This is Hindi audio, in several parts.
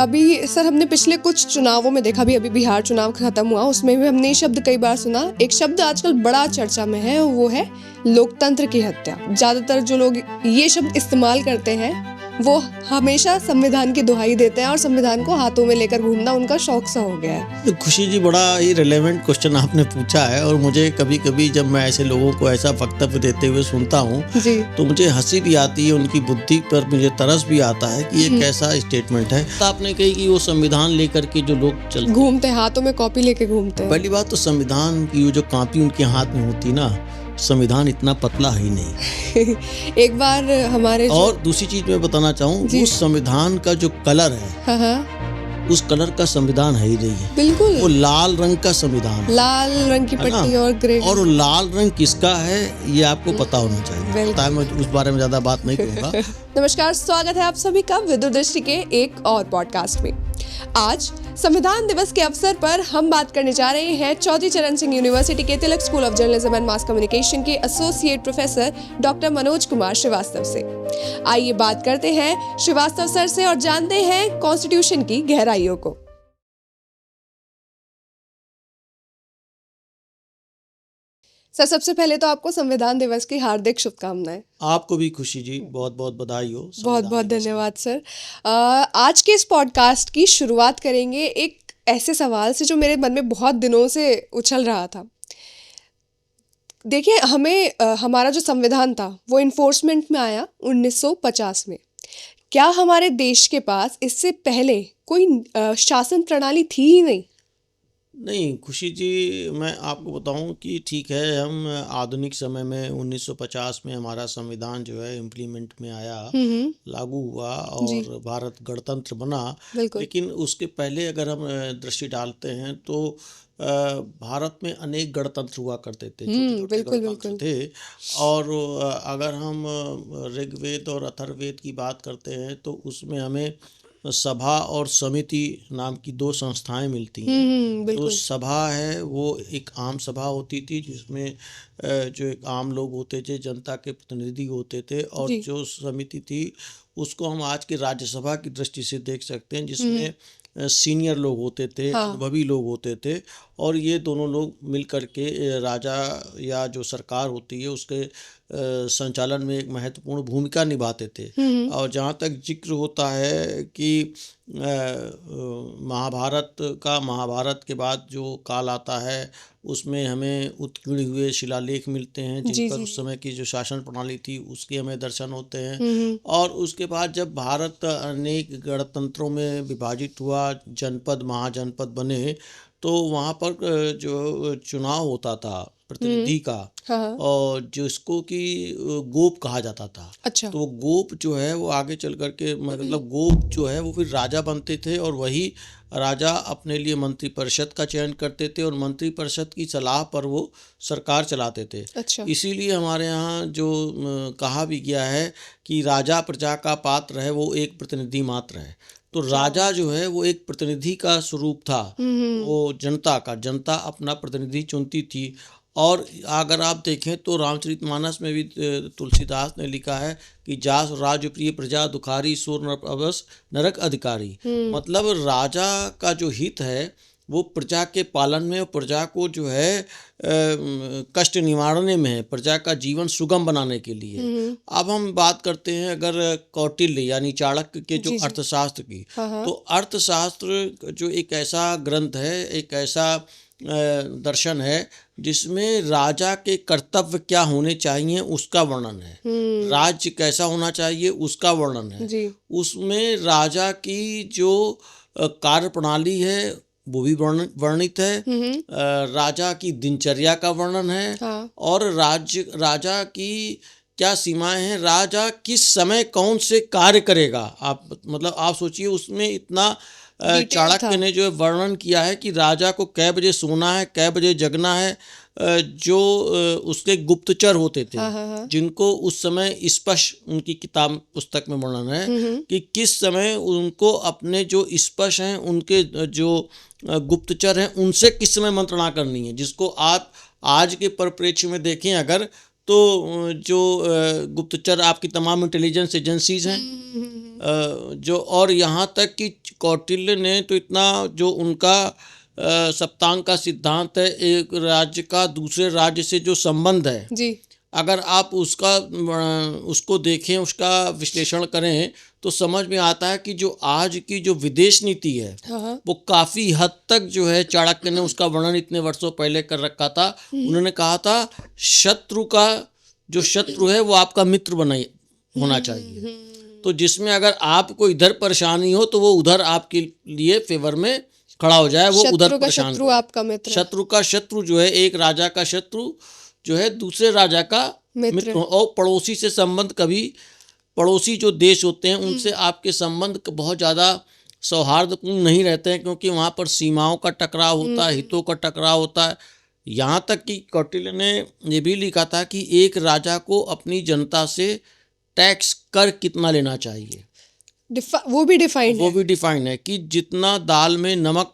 अभी सर हमने पिछले कुछ चुनावों में देखा, अभी बिहार चुनाव खत्म हुआ, उसमें भी हमने ये शब्द कई बार सुना। एक शब्द आजकल बड़ा चर्चा में है, वो है लोकतंत्र की हत्या। ज्यादातर जो लोग ये शब्द इस्तेमाल करते हैं वो हमेशा संविधान की दुहाई देते हैं और संविधान को हाथों में लेकर घूमना उनका शौक सा हो गया है। तो खुशी जी, बड़ा ही रिलेवेंट क्वेश्चन आपने पूछा है। और मुझे कभी कभी जब मैं ऐसे लोगों को ऐसा वक्तव्य देते हुए सुनता हूँ तो मुझे हंसी भी आती है, उनकी बुद्धि पर मुझे तरस भी आता है कि ये कैसा स्टेटमेंट है। तो आपने कही कि वो संविधान लेकर के जो लोग चलते घूमते, हाथों में कॉपी लेके घूमते हैं। पहली बात तो संविधान की वो जो कॉपी उनके हाथ में होती ना, संविधान इतना पतला ही नहीं। एक बार हमारे और दूसरी चीज मैं बताना चाहूँ, उस संविधान का जो कलर है, उस कलर का संविधान है ही नहीं है। बिल्कुल वो लाल रंग का संविधान है। लाल रंग की पट्टी और ग्रे। और वो लाल रंग किसका है ये आपको पता होना चाहिए। पता है, मैं उस बारे में ज्यादा बात नहीं करूंगा। नमस्कार, स्वागत है आप सभी का विदुर दृष्टि के एक और पॉडकास्ट में। आज संविधान दिवस के अवसर पर हम बात करने जा रहे हैं चौधरी चरण सिंह यूनिवर्सिटी के Tilak School of Journalism and Mass Communication के associate professor doctor Manoj Kumar Shrivastava से। आइए बात करते हैं श्रीवास्तव सर से और जानते हैं कॉन्स्टिट्यूशन की गहराइयों को। सर, सबसे पहले तो आपको संविधान दिवस की हार्दिक शुभकामनाएं। आपको भी खुशी जी, बहुत बहुत बधाई हो। बहुत बहुत धन्यवाद सर। आज के इस पॉडकास्ट की शुरुआत करेंगे एक ऐसे सवाल से जो मेरे मन में बहुत दिनों से उछल रहा था। देखिए, हमारा जो संविधान था वो इन्फोर्समेंट में आया 1950 में। क्या हमारे देश के पास इससे पहले कोई शासन प्रणाली थी ही नहीं खुशी जी, मैं आपको बताऊं कि ठीक है, हम आधुनिक समय में 1950 में हमारा संविधान जो है इम्प्लीमेंट में आया, लागू हुआ और भारत गणतंत्र बना। लेकिन उसके पहले अगर हम दृष्टि डालते हैं तो भारत में अनेक गणतंत्र हुआ करते थे, छोटे गणतंत्र थे। और अगर हम ऋग्वेद और अथर्ववेद की बात करते हैं तो उसमें हमें सभा और समिति नाम की दो संस्थाएं मिलती हैं। तो सभा है वो एक आम सभा होती थी जिसमें जो एक आम लोग होते थे, जनता के प्रतिनिधि होते थे। और जो समिति थी उसको हम आज के राज्यसभा की दृष्टि से देख सकते हैं, जिसमें सीनियर लोग होते थे, अनुभवी लोग होते थे। और ये दोनों लोग मिल कर के राजा या जो सरकार होती है उसके संचालन में एक महत्वपूर्ण भूमिका निभाते थे। और जहाँ तक जिक्र होता है कि महाभारत के बाद जो काल आता है उसमें हमें उत्कीर्ण हुए शिलालेख मिलते हैं जिन पर उस समय की जो शासन प्रणाली थी उसके हमें दर्शन होते हैं। और उसके बाद जब भारत अनेक गणतंत्रों में विभाजित हुआ, जनपद महाजनपद बने, तो वहाँ पर जो चुनाव होता था प्रतिनिधि का, और जिसको कि गोप कहा जाता था। अच्छा। तो गोप जो है वो आगे चल करके, मतलब गोप जो है वो फिर राजा बनते थे और वही राजा अपने लिए मंत्रिपरिषद का चयन करते थे और मंत्रिपरिषद की सलाह पर वो सरकार चलाते थे। अच्छा। इसीलिए हमारे यहाँ जो कहा भी गया है कि राजा प्रजा का पात्र है, वो एक प्रतिनिधि मात्र है। तो राजा जो है वो एक प्रतिनिधि का स्वरूप था, वो जनता अपना प्रतिनिधि चुनती थी। और अगर आप देखें तो रामचरितमानस में भी तुलसीदास ने लिखा है कि जास राज्य प्रिय प्रजा दुखारी सुर अवस नरक अधिकारी। मतलब राजा का जो हित है वो प्रजा के पालन में, प्रजा को जो है कष्ट निवारने में है, प्रजा का जीवन सुगम बनाने के लिए। अब हम बात करते हैं अगर कौटिल्य यानी चाणक्य के जो अर्थशास्त्र की, तो अर्थशास्त्र जो एक ऐसा ग्रंथ है, एक ऐसा दर्शन है जिसमें राजा के कर्तव्य क्या होने चाहिए उसका वर्णन है, राज्य कैसा होना चाहिए उसका वर्णन है। उसमें राजा की जो कार्य प्रणाली है वो भी वर्णित है, राजा की दिनचर्या का वर्णन है, और राजा की क्या सीमाएं हैं, राजा किस समय कौन से कार्य करेगा। आप सोचिए, उसमें इतना चाणक्य ने जो वर्णन किया है कि राजा को कै बजे सोना है, कै बजे जगना है। जो उसके गुप्तचर होते थे, जिनको उस समय स्पष्ट उनकी किताब पुस्तक में वर्णन है कि किस समय उनको अपने जो स्पष्ट हैं, उनके जो गुप्तचर हैं, उनसे किस समय मंत्रणा करनी है। जिसको आप आज के परिप्रेक्ष्य में देखें अगर, तो जो गुप्तचर आपकी तमाम इंटेलिजेंस एजेंसीज हैं, जो और यहाँ तक कि कौटिल्य ने तो इतना जो उनका सप्तांग का सिद्धांत है, एक राज्य का दूसरे राज्य से जो संबंध है, जी अगर आप उसको देखें, उसका विश्लेषण करें, तो समझ में आता है कि जो आज की जो विदेश नीति है, हाँ वो काफ़ी हद तक जो है, चाणक्य ने उसका वर्णन इतने वर्षों पहले कर रखा था। उन्होंने कहा था शत्रु का जो शत्रु है वो आपका मित्र होना चाहिए। तो जिसमें अगर आपको इधर परेशानी हो तो वो उधर आपके लिए फेवर में खड़ा हो जाए, वो उधर परेशान। शत्रु आपका मित्र, शत्रु का शत्रु जो है, एक राजा का शत्रु जो है दूसरे राजा का मित्र। और पड़ोसी से संबंध, कभी पड़ोसी जो देश होते हैं उनसे आपके संबंध बहुत ज़्यादा सौहार्दपूर्ण नहीं रहते हैं, क्योंकि वहाँ पर सीमाओं का टकराव होता है, हितों का टकराव होता है। यहाँ तक कि कौटिल्य ने ये भी लिखा था कि एक राजा को अपनी जनता से टैक्स कर कितना लेना चाहिए, वो भी डिफाइंड है कि जितना दाल में नमक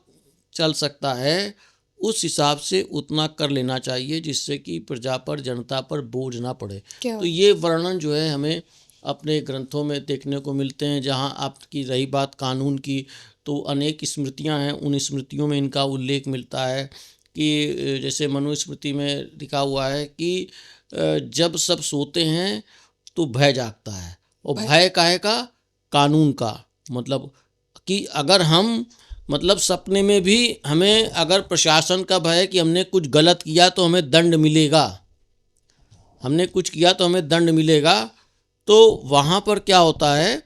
चल सकता है उस हिसाब से उतना कर लेना चाहिए, जिससे कि प्रजा पर, जनता पर बोझ ना पड़े। तो ये वर्णन जो है हमें अपने ग्रंथों में देखने को मिलते हैं। जहाँ आपकी रही बात कानून की, तो अनेक स्मृतियाँ हैं, उन स्मृतियों में इनका उल्लेख मिलता है कि जैसे मनुस्मृति में लिखा हुआ है कि जब सब सोते हैं तो भय जागता है, और भय काहे का? कानून का। मतलब कि अगर हम सपने में भी हमें अगर प्रशासन का भय है कि हमने कुछ गलत किया तो हमें दंड मिलेगा, तो वहाँ पर क्या होता है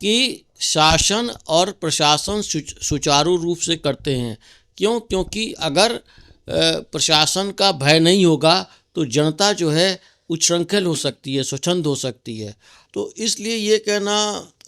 कि शासन और प्रशासन सुचारू रूप से करते हैं। क्यों? क्योंकि अगर प्रशासन का भय नहीं होगा तो जनता जो है उच्छृंखल हो सकती है, स्वच्छंद हो सकती है। तो इसलिए ये कहना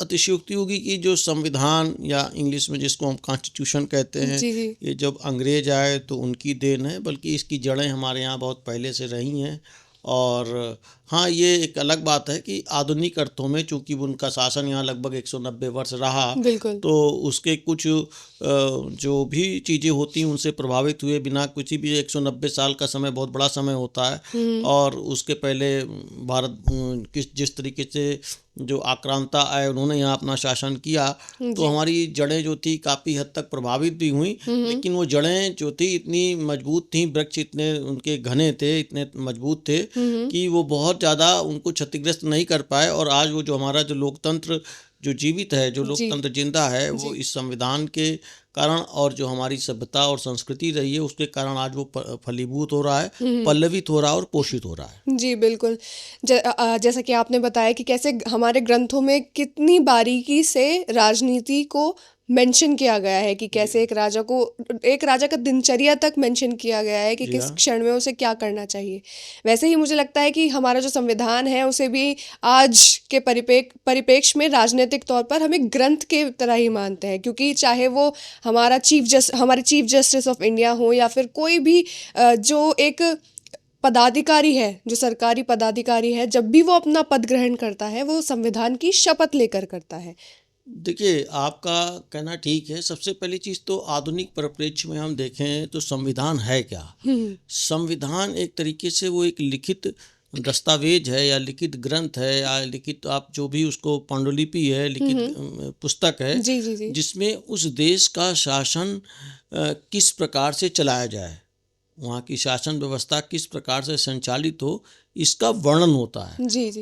अतिशयोक्ति होगी कि जो संविधान, या इंग्लिश में जिसको हम कॉन्स्टिट्यूशन कहते हैं, ये जब अंग्रेज आए तो उनकी देन है, बल्कि इसकी जड़ें हमारे यहाँ बहुत पहले से रही हैं। और हाँ, ये एक अलग बात है कि आधुनिक अर्थों में चूँकि उनका शासन यहाँ लगभग 190 वर्ष रहा, तो उसके कुछ जो भी चीज़ें होती हैं उनसे प्रभावित हुए बिना कुछ भी। 190 साल का समय बहुत बड़ा समय होता है, और उसके पहले भारत जिस तरीके से जो आक्रांता आए उन्होंने यहाँ अपना शासन किया, तो हमारी जड़ें जो थी काफ़ी हद तक प्रभावित भी हुई, लेकिन वो जड़ें जो थी इतनी मजबूत थी, वृक्ष इतने उनके घने थे, इतने मजबूत थे कि वो बहुत ज़्यादा उनको क्षतिग्रस्त नहीं कर पाए। और आज वो जो हमारा जो लोकतंत्र जो जीवित है, जो लोकतंत्र जिंदा है, वो इस संविधान के कारण और जो हमारी सभ्यता और संस्कृति रही है उसके कारण आज वो फलीभूत हो रहा है, पल्लवित हो रहा है और पोषित हो रहा है। जी बिल्कुल। जैसा कि आपने बताया कि कैसे हमारे ग्रंथों में कितनी बारीकी से राजनीति को मेंशन किया गया है, कि कैसे एक राजा का दिनचर्या तक मेंशन किया गया है कि किस क्षण में उसे क्या करना चाहिए। वैसे ही मुझे लगता है कि हमारा जो संविधान है उसे भी आज के परिप्रेक्ष्य में राजनीतिक तौर पर हमें ग्रंथ के तरह ही मानते हैं, क्योंकि चाहे वो हमारे चीफ जस्टिस ऑफ इंडिया हो या फिर कोई भी जो एक पदाधिकारी है, जो सरकारी पदाधिकारी है, जब भी वो अपना पद ग्रहण करता है वो संविधान की शपथ लेकर करता है। देखिए, आपका कहना ठीक है। सबसे पहली चीज़ तो आधुनिक परिप्रेक्ष्य में हम देखें तो संविधान है क्या? संविधान एक तरीके से वो एक लिखित दस्तावेज है, या लिखित ग्रंथ है, या लिखित आप जो भी उसको पांडुलिपि है, लिखित पुस्तक है, जिसमें उस देश का शासन किस प्रकार से चलाया जाए, वहाँ की शासन व्यवस्था किस प्रकार से संचालित हो, इसका वर्णन होता है।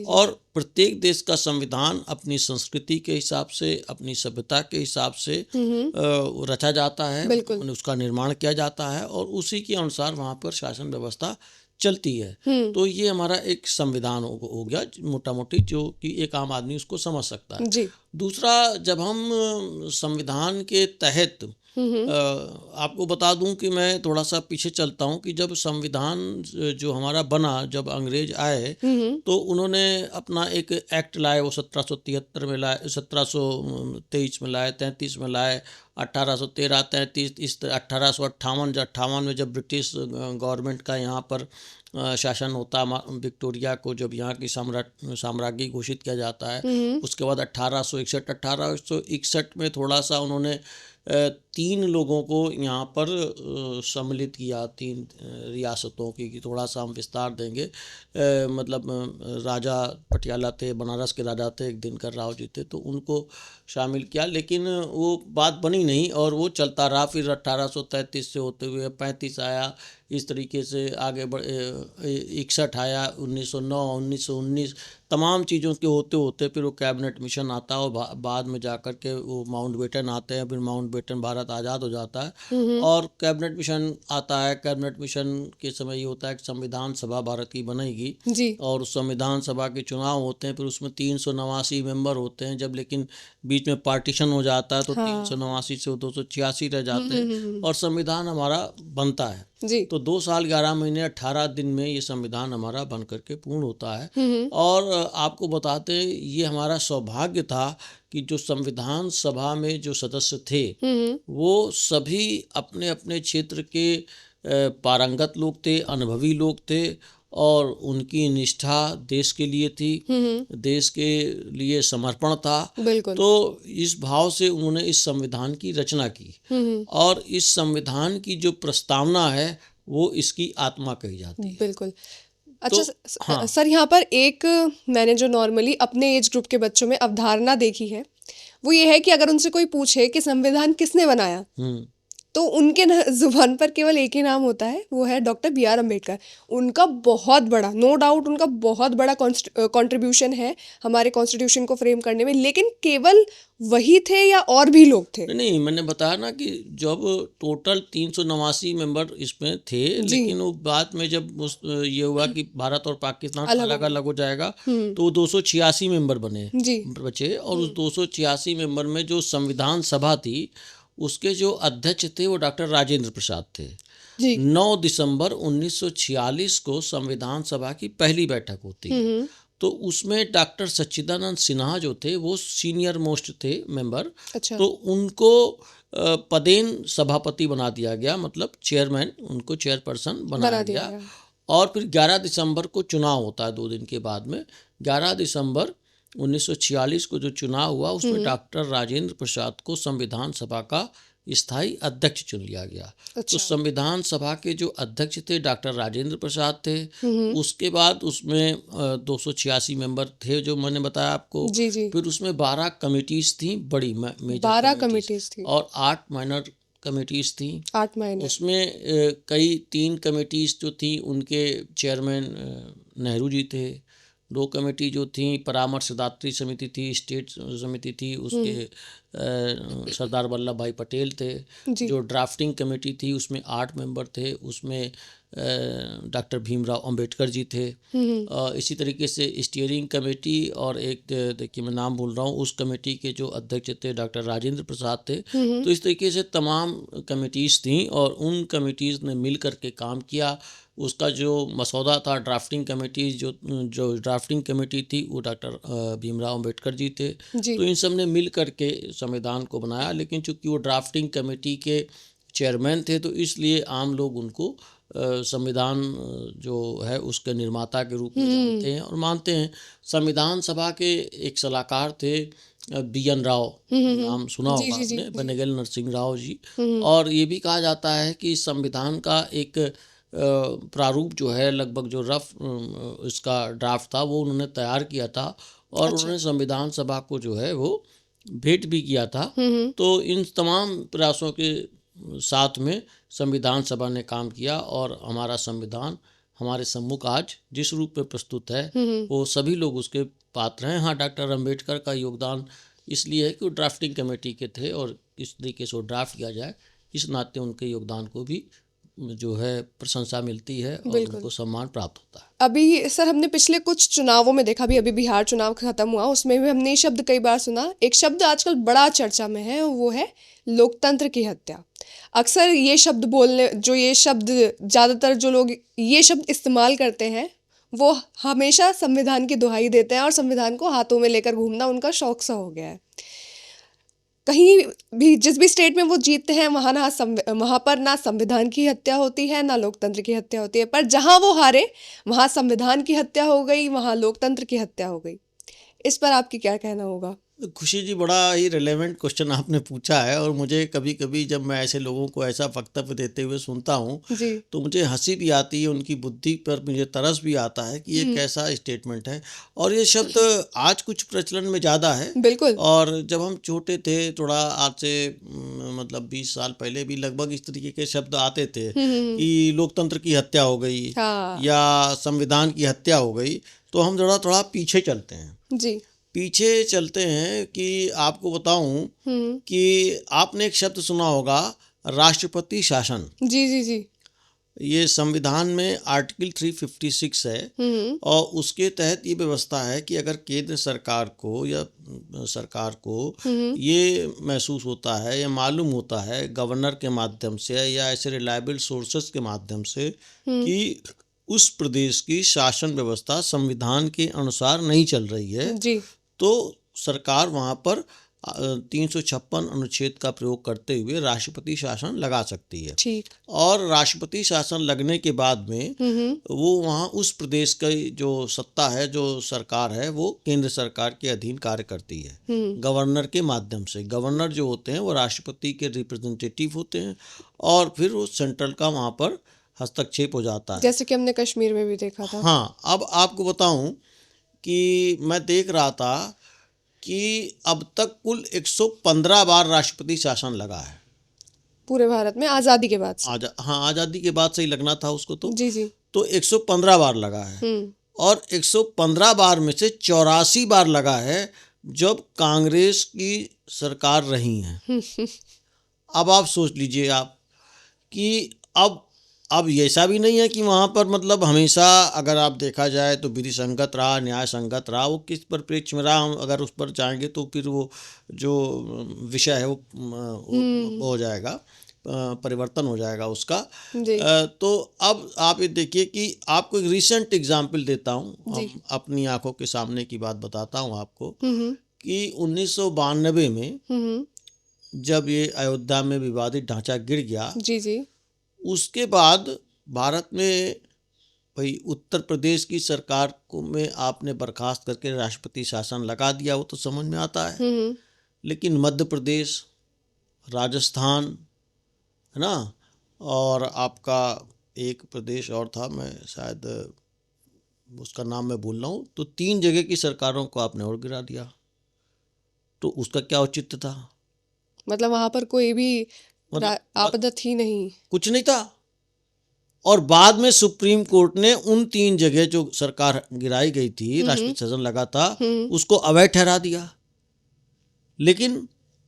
और प्रत्येक देश का संविधान अपनी संस्कृति के हिसाब से, अपनी सभ्यता के हिसाब से रचा जाता है, उसका निर्माण किया जाता है, और उसी के अनुसार वहाँ पर शासन व्यवस्था चलती है। तो ये हमारा एक संविधान हो गया मोटा मोटी, जो कि एक आम आदमी उसको समझ सकता है। दूसरा, जब हम संविधान के तहत आपको बता दूं कि मैं थोड़ा सा पीछे चलता हूं कि जब संविधान जो हमारा बना, जब अंग्रेज आए तो उन्होंने अपना एक एक्ट लाए, वो 1773 में लाए, 1723 में लाए, 33 में लाए, 1813, 33, इस 1858 में जब ब्रिटिश गवर्नमेंट का यहाँ पर शासन होता, विक्टोरिया को जब यहाँ की साम्राज्य घोषित किया जाता है, उसके बाद 1861 में थोड़ा सा उन्होंने तीन लोगों को यहाँ पर सम्मिलित किया, तीन रियासतों की, कि थोड़ा सा हम विस्तार देंगे। मतलब राजा पटियाला थे, बनारस के राजा थे, एक दिनकर राव जी थे, तो उनको शामिल किया, लेकिन वो बात बनी नहीं और वो चलता रहा। फिर 1833 से होते हुए 35 आया, इस तरीके से आगे बढ़े, 61 आया, 1909, 1919, तमाम चीज़ों के होते होते फिर वो कैबिनेट मिशन आता है और बाद में जाकर के वो माउंटबेटन आते हैं। फिर माउंटबेटन भारत आज़ाद हो जाता है और कैबिनेट मिशन आता है। कैबिनेट मिशन के समय ये होता है कि संविधान सभा भारत की बनेगी जी। और उस संविधान सभा के चुनाव होते हैं। फिर उसमें 389 मेंबर होते हैं, जब लेकिन बीच में पार्टीशन हो जाता है तो 389 से 286 रह जाते हैं और संविधान हमारा बनता है। जी। तो 2 साल 11 महीने 18 दिन में ये संविधान हमारा बन करके पूर्ण होता है। और आपको बताते ये हमारा सौभाग्य था कि जो संविधान सभा में जो सदस्य थे वो सभी अपने अपने क्षेत्र के पारंगत लोग थे, अनुभवी लोग थे और उनकी निष्ठा देश के लिए थी, देश के लिए समर्पण था। बिल्कुल। तो इस भाव से उन्होंने इस संविधान की रचना की और इस संविधान की जो प्रस्तावना है वो इसकी आत्मा कही जाती है। बिल्कुल। अच्छा हाँ। सर, यहाँ पर एक मैंने जो नॉर्मली अपने एज ग्रुप के बच्चों में अवधारणा देखी है वो ये है कि अगर उनसे कोई पूछे कि संविधान किसने बनाया तो उनके जुबान पर केवल एक ही नाम होता है, वो है डॉक्टर बी.आर. अम्बेडकर। उनका बहुत बड़ा, नो डाउट उनका बहुत बड़ा कंट्रीब्यूशन है हमारे कॉन्स्टिट्यूशन को फ्रेम करने में, लेकिन केवल वही थे या और भी लोग थे? नहीं, मैंने बताया ना कि जब टोटल 389 मेंबर इसमें थे, लेकिन वो बाद में जब ये हुआ कि भारत और पाकिस्तान अलग अलग हो जाएगा तो 286 मेंबर बचे और उस 286 मेंबर में जो संविधान सभा थी उसके जो अध्यक्ष थे वो डॉक्टर राजेंद्र प्रसाद थे। जी। 9 दिसंबर 1946 को संविधान सभा की पहली बैठक होती है। तो उसमें डॉक्टर सच्चिदानंद सिन्हा जो थे वो सीनियर मोस्ट थे मेंबर। अच्छा। तो उनको पदेन सभापति बना दिया गया, मतलब चेयरमैन, उनको चेयरपर्सन बनाया गया। और फिर 11 दिसंबर को चुनाव होता है, 2 दिन के बाद में। 11 दिसंबर 1946 को जो चुनाव हुआ उसमें डॉक्टर राजेंद्र प्रसाद को संविधान सभा का स्थायी अध्यक्ष चुन लिया गया। अच्छा। तो संविधान सभा के जो अध्यक्ष थे डॉक्टर राजेंद्र प्रसाद थे। उसके बाद उसमें 286 मेंबर थे जो मैंने बताया आपको। जी जी। फिर उसमें 12 कमिटीज थी, बड़ी मेजर 12 कमिटीज थी और 8 माइनर कमिटीज थी। 8 माइनर। उसमें कई 3 कमिटीज जो थी उनके चेयरमैन नेहरू जी थे। 2 कमेटी जो थी परामर्शदात्री समिति थी, स्टेट समिति थी, उसके सरदार वल्लभ भाई पटेल थे। जो ड्राफ्टिंग कमेटी थी उसमें 8 मेंबर थे, उसमें डॉक्टर भीमराव अंबेडकर जी थे। इसी तरीके से स्टीयरिंग कमेटी और एक, देखिए मैं नाम भूल रहा हूँ, उस कमेटी के जो अध्यक्ष थे डॉक्टर राजेंद्र प्रसाद थे। तो इस तरीके से तमाम कमेटीज़ थी और उन कमेटीज़ ने मिल कर के काम किया। उसका जो मसौदा था ड्राफ्टिंग कमेटी, जो ड्राफ्टिंग कमेटी थी वो डॉक्टर भीमराव अंबेडकर जी थे। तो इन सब ने मिल कर के संविधान को बनाया। लेकिन चूंकि वो ड्राफ्टिंग कमेटी के चेयरमैन थे तो इसलिए आम लोग उनको संविधान जो है उसके निर्माता के रूप में जानते हैं और मानते हैं। संविधान सभा के एक सलाहकार थे बी.एन. राव, नाम सुना होगा आपने, बेनेगल नरसिंह राव जी। और ये भी कहा जाता है कि संविधान का एक प्रारूप जो है, लगभग जो रफ इसका ड्राफ्ट था वो उन्होंने तैयार किया था और उन्होंने संविधान सभा को जो है वो भेंट भी किया था। तो इन तमाम प्रयासों के साथ में संविधान सभा ने काम किया और हमारा संविधान हमारे सम्मुख आज जिस रूप में प्रस्तुत है वो सभी लोग उसके पात्र हैं। हाँ, डॉक्टर अंबेडकर का योगदान इसलिए है कि वो ड्राफ्टिंग कमेटी के थे और इस तरीके से वो ड्राफ्ट किया जाए, इस नाते उनके योगदान को भी जो है प्रशंसा मिलती है और उनको सम्मान प्राप्त होता है। अभी सर हमने पिछले कुछ चुनावों में देखा, अभी बिहार चुनाव खत्म हुआ, उसमें भी हमने ये शब्द कई बार सुना। एक शब्द आजकल बड़ा चर्चा में है, वो है लोकतंत्र की हत्या। अक्सर ये शब्द बोलने, जो ये शब्द ज़्यादातर जो लोग ये शब्द इस्तेमाल करते हैं वो हमेशा संविधान की दुहाई देते हैं और संविधान को हाथों में लेकर घूमना उनका शौक सा हो गया है। कहीं भी जिस भी स्टेट में वो जीतते हैं वहाँ पर ना संविधान की हत्या होती है ना लोकतंत्र की हत्या होती है, पर जहाँ वो हारे वहाँ संविधान की हत्या हो गई, वहाँ लोकतंत्र की हत्या हो गई। इस पर आपकी क्या कहना होगा? खुशी जी, बड़ा ही रिलेवेंट क्वेश्चन आपने पूछा है। और मुझे कभी कभी जब मैं ऐसे लोगों को ऐसा वक्तव्य देते हुए सुनता हूँ जी। तो मुझे हंसी भी आती है, उनकी बुद्धि पर मुझे तरस भी आता है कि ये कैसा स्टेटमेंट है। और ये शब्द आज कुछ प्रचलन में ज़्यादा है। बिल्कुल। और जब हम छोटे थे, थोड़ा आज से मतलब 20 साल पहले भी लगभग इस तरीके के शब्द आते थे कि लोकतंत्र की हत्या हो गई हाँ। या संविधान की हत्या हो गई। तो हम थोड़ा थोड़ा पीछे चलते हैं, जी। पीछे चलते हैं कि आपको बताऊं कि आपने एक शब्द सुना होगा, राष्ट्रपति शासन। जी जी जी। ये संविधान में आर्टिकल 356 है और उसके तहत ये व्यवस्था है कि अगर केंद्र सरकार को या सरकार को ये महसूस होता है या मालूम होता है गवर्नर के माध्यम से या ऐसे रिलायबल सोर्सेस के माध्यम से कि उस प्रदेश की शासन व्यवस्था संविधान के अनुसार नहीं चल रही है, जी। तो सरकार वहाँ पर 356 अनुच्छेद का प्रयोग करते हुए राष्ट्रपति शासन लगा सकती है। ठीक। और राष्ट्रपति शासन लगने के बाद में वो वहाँ उस प्रदेश की जो सत्ता है, जो सरकार है, वो केंद्र सरकार के अधीन कार्य करती है गवर्नर के माध्यम से। गवर्नर जो होते हैं वो राष्ट्रपति के रिप्रेजेंटेटिव होते हैं और फिर वो सेंट्रल का वहाँ पर हस्तक्षेप हो जाता है, जैसे कि हमने कश्मीर में भी देखा था। हाँ। अब आपको बताऊं कि मैं देख रहा था कि अब तक कुल 115 बार राष्ट्रपति शासन लगा है पूरे भारत में आज़ादी के बाद से। हाँ, आज़ादी के बाद से ही लगना था उसको। जी जी। तो 115 बार लगा है और 115 बार में से 84 बार लगा है जब कांग्रेस की सरकार रही है। अब आप सोच लीजिए आप कि अब ऐसा भी नहीं है कि वहाँ पर मतलब हमेशा अगर आप देखा जाए तो विधि संगत रहा, न्याय संगत रहा, वो किस परिप्रेक्ष्य में रहा, हम अगर उस पर जाएंगे तो फिर वो जो विषय है वो हो जाएगा, परिवर्तन हो जाएगा उसका। तो अब आप ये देखिए कि आपको एक रिसेंट एग्जाम्पल देता हूँ, अपनी आंखों के सामने की बात बताता हूँ आपको कि 1992 में जब ये अयोध्या में विवादित ढांचा गिर गया, जी जी, उसके बाद भारत में भाई उत्तर प्रदेश की सरकार को में आपने बर्खास्त करके राष्ट्रपति शासन लगा दिया, वो तो समझ में आता है। लेकिन मध्य प्रदेश, राजस्थान, है ना, और आपका एक प्रदेश और था, मैं शायद उसका नाम मैं भूल रहा हूँ, तो 3 जगह की सरकारों को आपने और गिरा दिया। तो उसका क्या औचित्य था? मतलब वहाँ पर कोई भी आपदा थी नहीं, कुछ नहीं था। और बाद में सुप्रीम कोर्ट ने उन 3 जगह जो सरकार गिराई गई थी, राष्ट्रपति शासन लगा था, उसको अवैध ठहरा दिया। लेकिन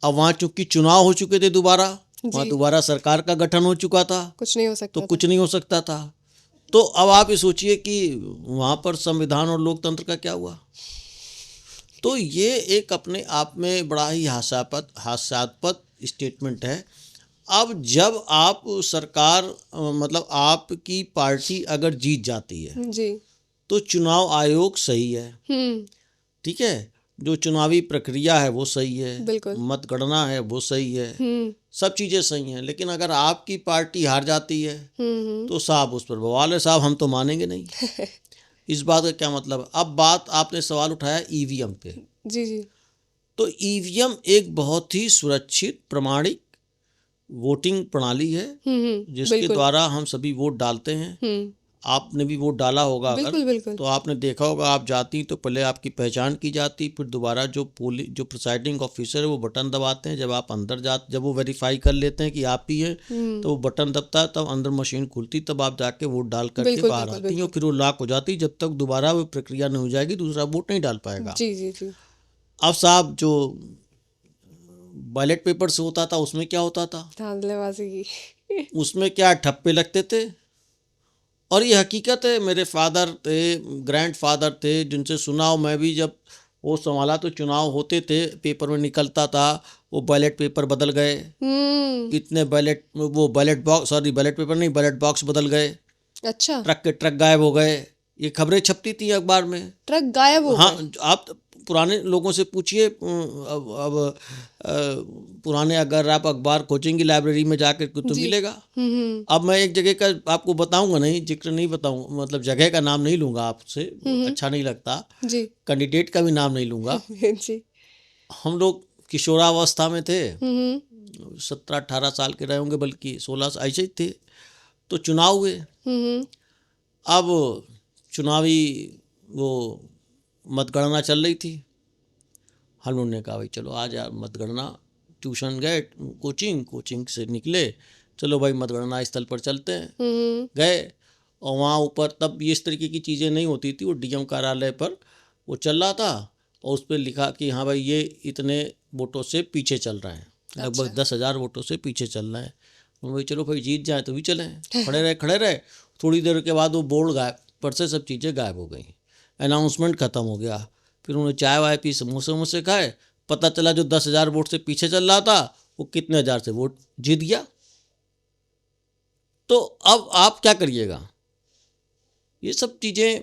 अब वहाँ चूंकि चुनाव हो चुके थे दोबारा, वहाँ दोबारा सरकार का गठन हो चुका था, कुछ नहीं हो सकता, तो कुछ नहीं हो सकता था। तो अब आप ये सोचिए कि वहाँ पर संविधान और लोकतंत्र का क्या हुआ। तो ये एक अपने आप में बड़ा ही हास्यास्पद स्टेटमेंट है। अब जब आप सरकार मतलब आपकी पार्टी अगर जीत जाती है जी, तो चुनाव आयोग सही है, ठीक है, जो चुनावी प्रक्रिया है वो सही है, मतगणना है वो सही है, सब चीज़ें सही हैं। लेकिन अगर आपकी पार्टी हार जाती है तो साहब उस पर बवाल है, साहब हम तो मानेंगे नहीं। इस बात का क्या मतलब? अब बात आपने सवाल उठाया ईवीएम पे। जी जी। तो ईवीएम एक बहुत ही सुरक्षित प्रमाणिक वोटिंग प्रणाली है जिसके द्वारा हम सभी वोट डालते हैं। आपने भी वोट डाला होगा अगर, तो आपने देखा होगा, आप जाती तो पहले आपकी पहचान की जाती, फिर दोबारा जो प्रिसाइडिंग ऑफिसर है वो बटन दबाते हैं। जब आप अंदर जब वो वेरीफाई कर लेते हैं कि आप ही हैं तो वो बटन दबता है, तब अंदर मशीन खुलती, तब आप जाके वोट डाल करके बाहर आती हैं और फिर वो लॉक हो जाती। जब तक दोबारा वो प्रक्रिया नहीं हो जाएगी दूसरा वोट नहीं डाल पाएगा। जी जी जी। अब साहब जो बैलेट पेपर से होता था उसमें क्या होता था? धांधलेबाजी। उसमें क्या ठप्पे लगते थे। और ये हकीकत है, मेरे फादर थे, ग्रैंडफादर थे, जिनसे सुना हो, मैं भी जब वो संभाला तो चुनाव होते थे, पेपर में निकलता था वो बैलेट पेपर बदल गए, इतने बैलेट पेपर नहीं, बैलेट बॉक्स बदल गए, अच्छा, ट्रक के ट्रक गायब हो गए, ये खबरें छपती थी अखबार में, ट्रक गायब हो गए। हाँ, आप पुराने लोगों से पूछिए, अब पुराने अगर आप अखबार खोजेंगे लाइब्रेरी में जाकर तो मिलेगा। अब मैं एक जगह का आपको बताऊंगा नहीं, जिक्र नहीं बताऊंगा, मतलब जगह का नाम नहीं लूंगा आपसे, अच्छा नहीं लगता जी, कैंडिडेट का भी नाम नहीं लूंगा जी। हम लोग किशोरावस्था में थे, हम्म 17-18 साल के रहे होंगे, बल्कि 16 ऐसे ही थे। तो चुनाव हुए। हम्म अब चुनावी वो मतगणना चल रही थी। हम लोगों ने कहा भाई चलो आज यार मतगणना, ट्यूशन गए, कोचिंग से निकले, चलो भाई मतगणना स्थल पर चलते हैं। गए और वहाँ ऊपर तब ये इस तरीके की चीज़ें नहीं होती थी, वो डीएम कार्यालय पर वो चल रहा था और उस पर लिखा कि हाँ भाई ये इतने वोटों से पीछे चल रहा है, लगभग 10,000 वोटों से पीछे चल रहा है। तो भाई चलो भाई जीत जाए तो भी चलें। खड़े रहे। थोड़ी देर के बाद वो बोर्ड गायब, पर से सब चीज़ें गायब हो गई, अनाउंसमेंट ख़त्म हो गया। फिर उन्होंने चाय वाय पी, समोसे खाए, पता चला जो 10,000 वोट से पीछे चल रहा था वो कितने हज़ार से वोट जीत गया। तो अब आप क्या करिएगा? ये सब चीज़ें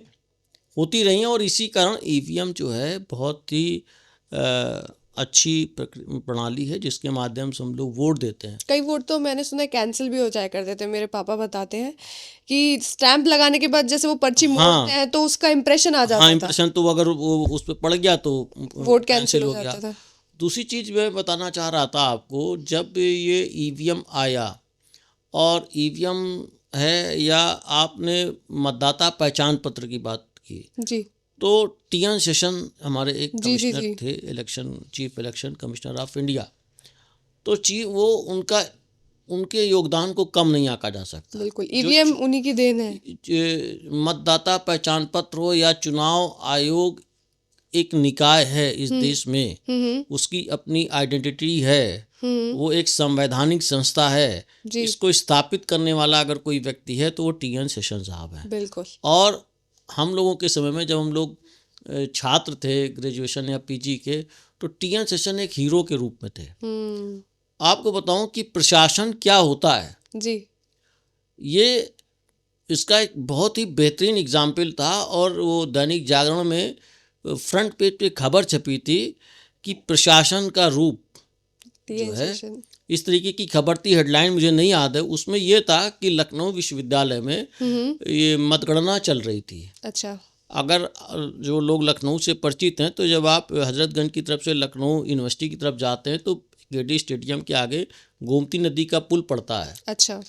होती रही हैं और इसी कारण ईवीएम जो है बहुत ही अच्छी प्रणाली है जिसके माध्यम से हम लोग वोट देते हैं। कई वोट तो मैंने सुना है कैंसिल भी हो जाया करते थे। मेरे पापा बताते हैं कि स्टैंप लगाने के बाद जैसे वो पर्ची मोड़ते हैं तो उसका इंप्रेशन आ जाता हाँ, था। इंप्रेशन तो अगर वो उस पर पड़ गया तो वोट कैंसिल हो जाता था। दूसरी चीज़ मैं बताना चाह रहा था आपको, जब ये ईवीएम आया और ईवीएम है या आपने मतदाता पहचान पत्र की बात की जी, तो टीएन शेषन हमारे एक जी, जी, कमिश्नर जी। थे, chief election commissioner of India. तो वो उनके योगदान को कम नहीं आंका जा सकता। बिल्कुल, ईवीएम उन्हीं की देन है। मतदाता पहचान पत्र हो या चुनाव आयोग एक निकाय है इस देश में, उसकी अपनी आइडेंटिटी है, वो एक संवैधानिक संस्था है। इसको स्थापित करने वाला अगर कोई व्यक्ति है तो वो टीएन शेषन साहब हैं। बिल्कुल। और हम लोगों के समय में जब हम लोग छात्र थे ग्रेजुएशन या पीजी के, तो टीएन शेषन एक हीरो के रूप में थे। आपको बताऊं कि प्रशासन क्या होता है जी, ये इसका एक बहुत ही बेहतरीन एग्जाम्पल था। और वो दैनिक जागरण में फ्रंट पेज पे खबर छपी थी कि प्रशासन का रूप जो है, इस तरीके की खबर थी। हेडलाइन मुझे नहीं याद है, उसमें ये था कि लखनऊ विश्वविद्यालय में ये मतगणना चल रही थी। अच्छा। अगर जो लोग लखनऊ से परिचित हैं तो जब आप हजरतगंज की तरफ से लखनऊ यूनिवर्सिटी की तरफ जाते हैं तो गेडी स्टेडियम के आगे गोमती नदी का पुल पड़ता है। अच्छा।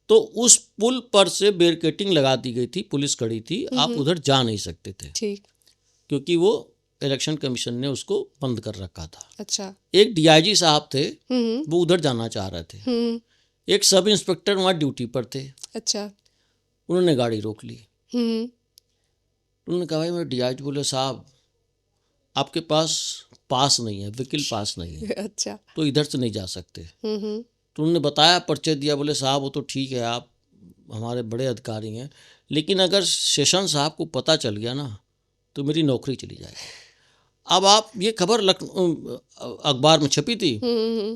तो उस पुल पर से बैरिकेडिंग लगा दी गई थी, पुलिस खड़ी थी, आप उधर जा नहीं सकते थे। ठीक। क्योंकि वो इलेक्शन कमीशन ने उसको बंद कर रखा था। अच्छा। एक डीआईजी साहब थे, वो उधर जाना चाह रहे थे। एक सब इंस्पेक्टर वहाँ ड्यूटी पर थे। अच्छा। उन्होंने गाड़ी रोक ली। उन्होंने कहा भाई मैं डीआईजी, बोले साहब आपके पास नहीं है, व्हीकल पास नहीं है। अच्छा। तो इधर से नहीं जा सकते। तो उन्होंने बताया, परिचय दिया, बोले साहब वो तो ठीक है, आप हमारे बड़े अधिकारी हैं, लेकिन अगर शेषन साहब को पता चल गया ना तो मेरी नौकरी चली जाएगी। अब आप ये खबर अखबार में छपी थी।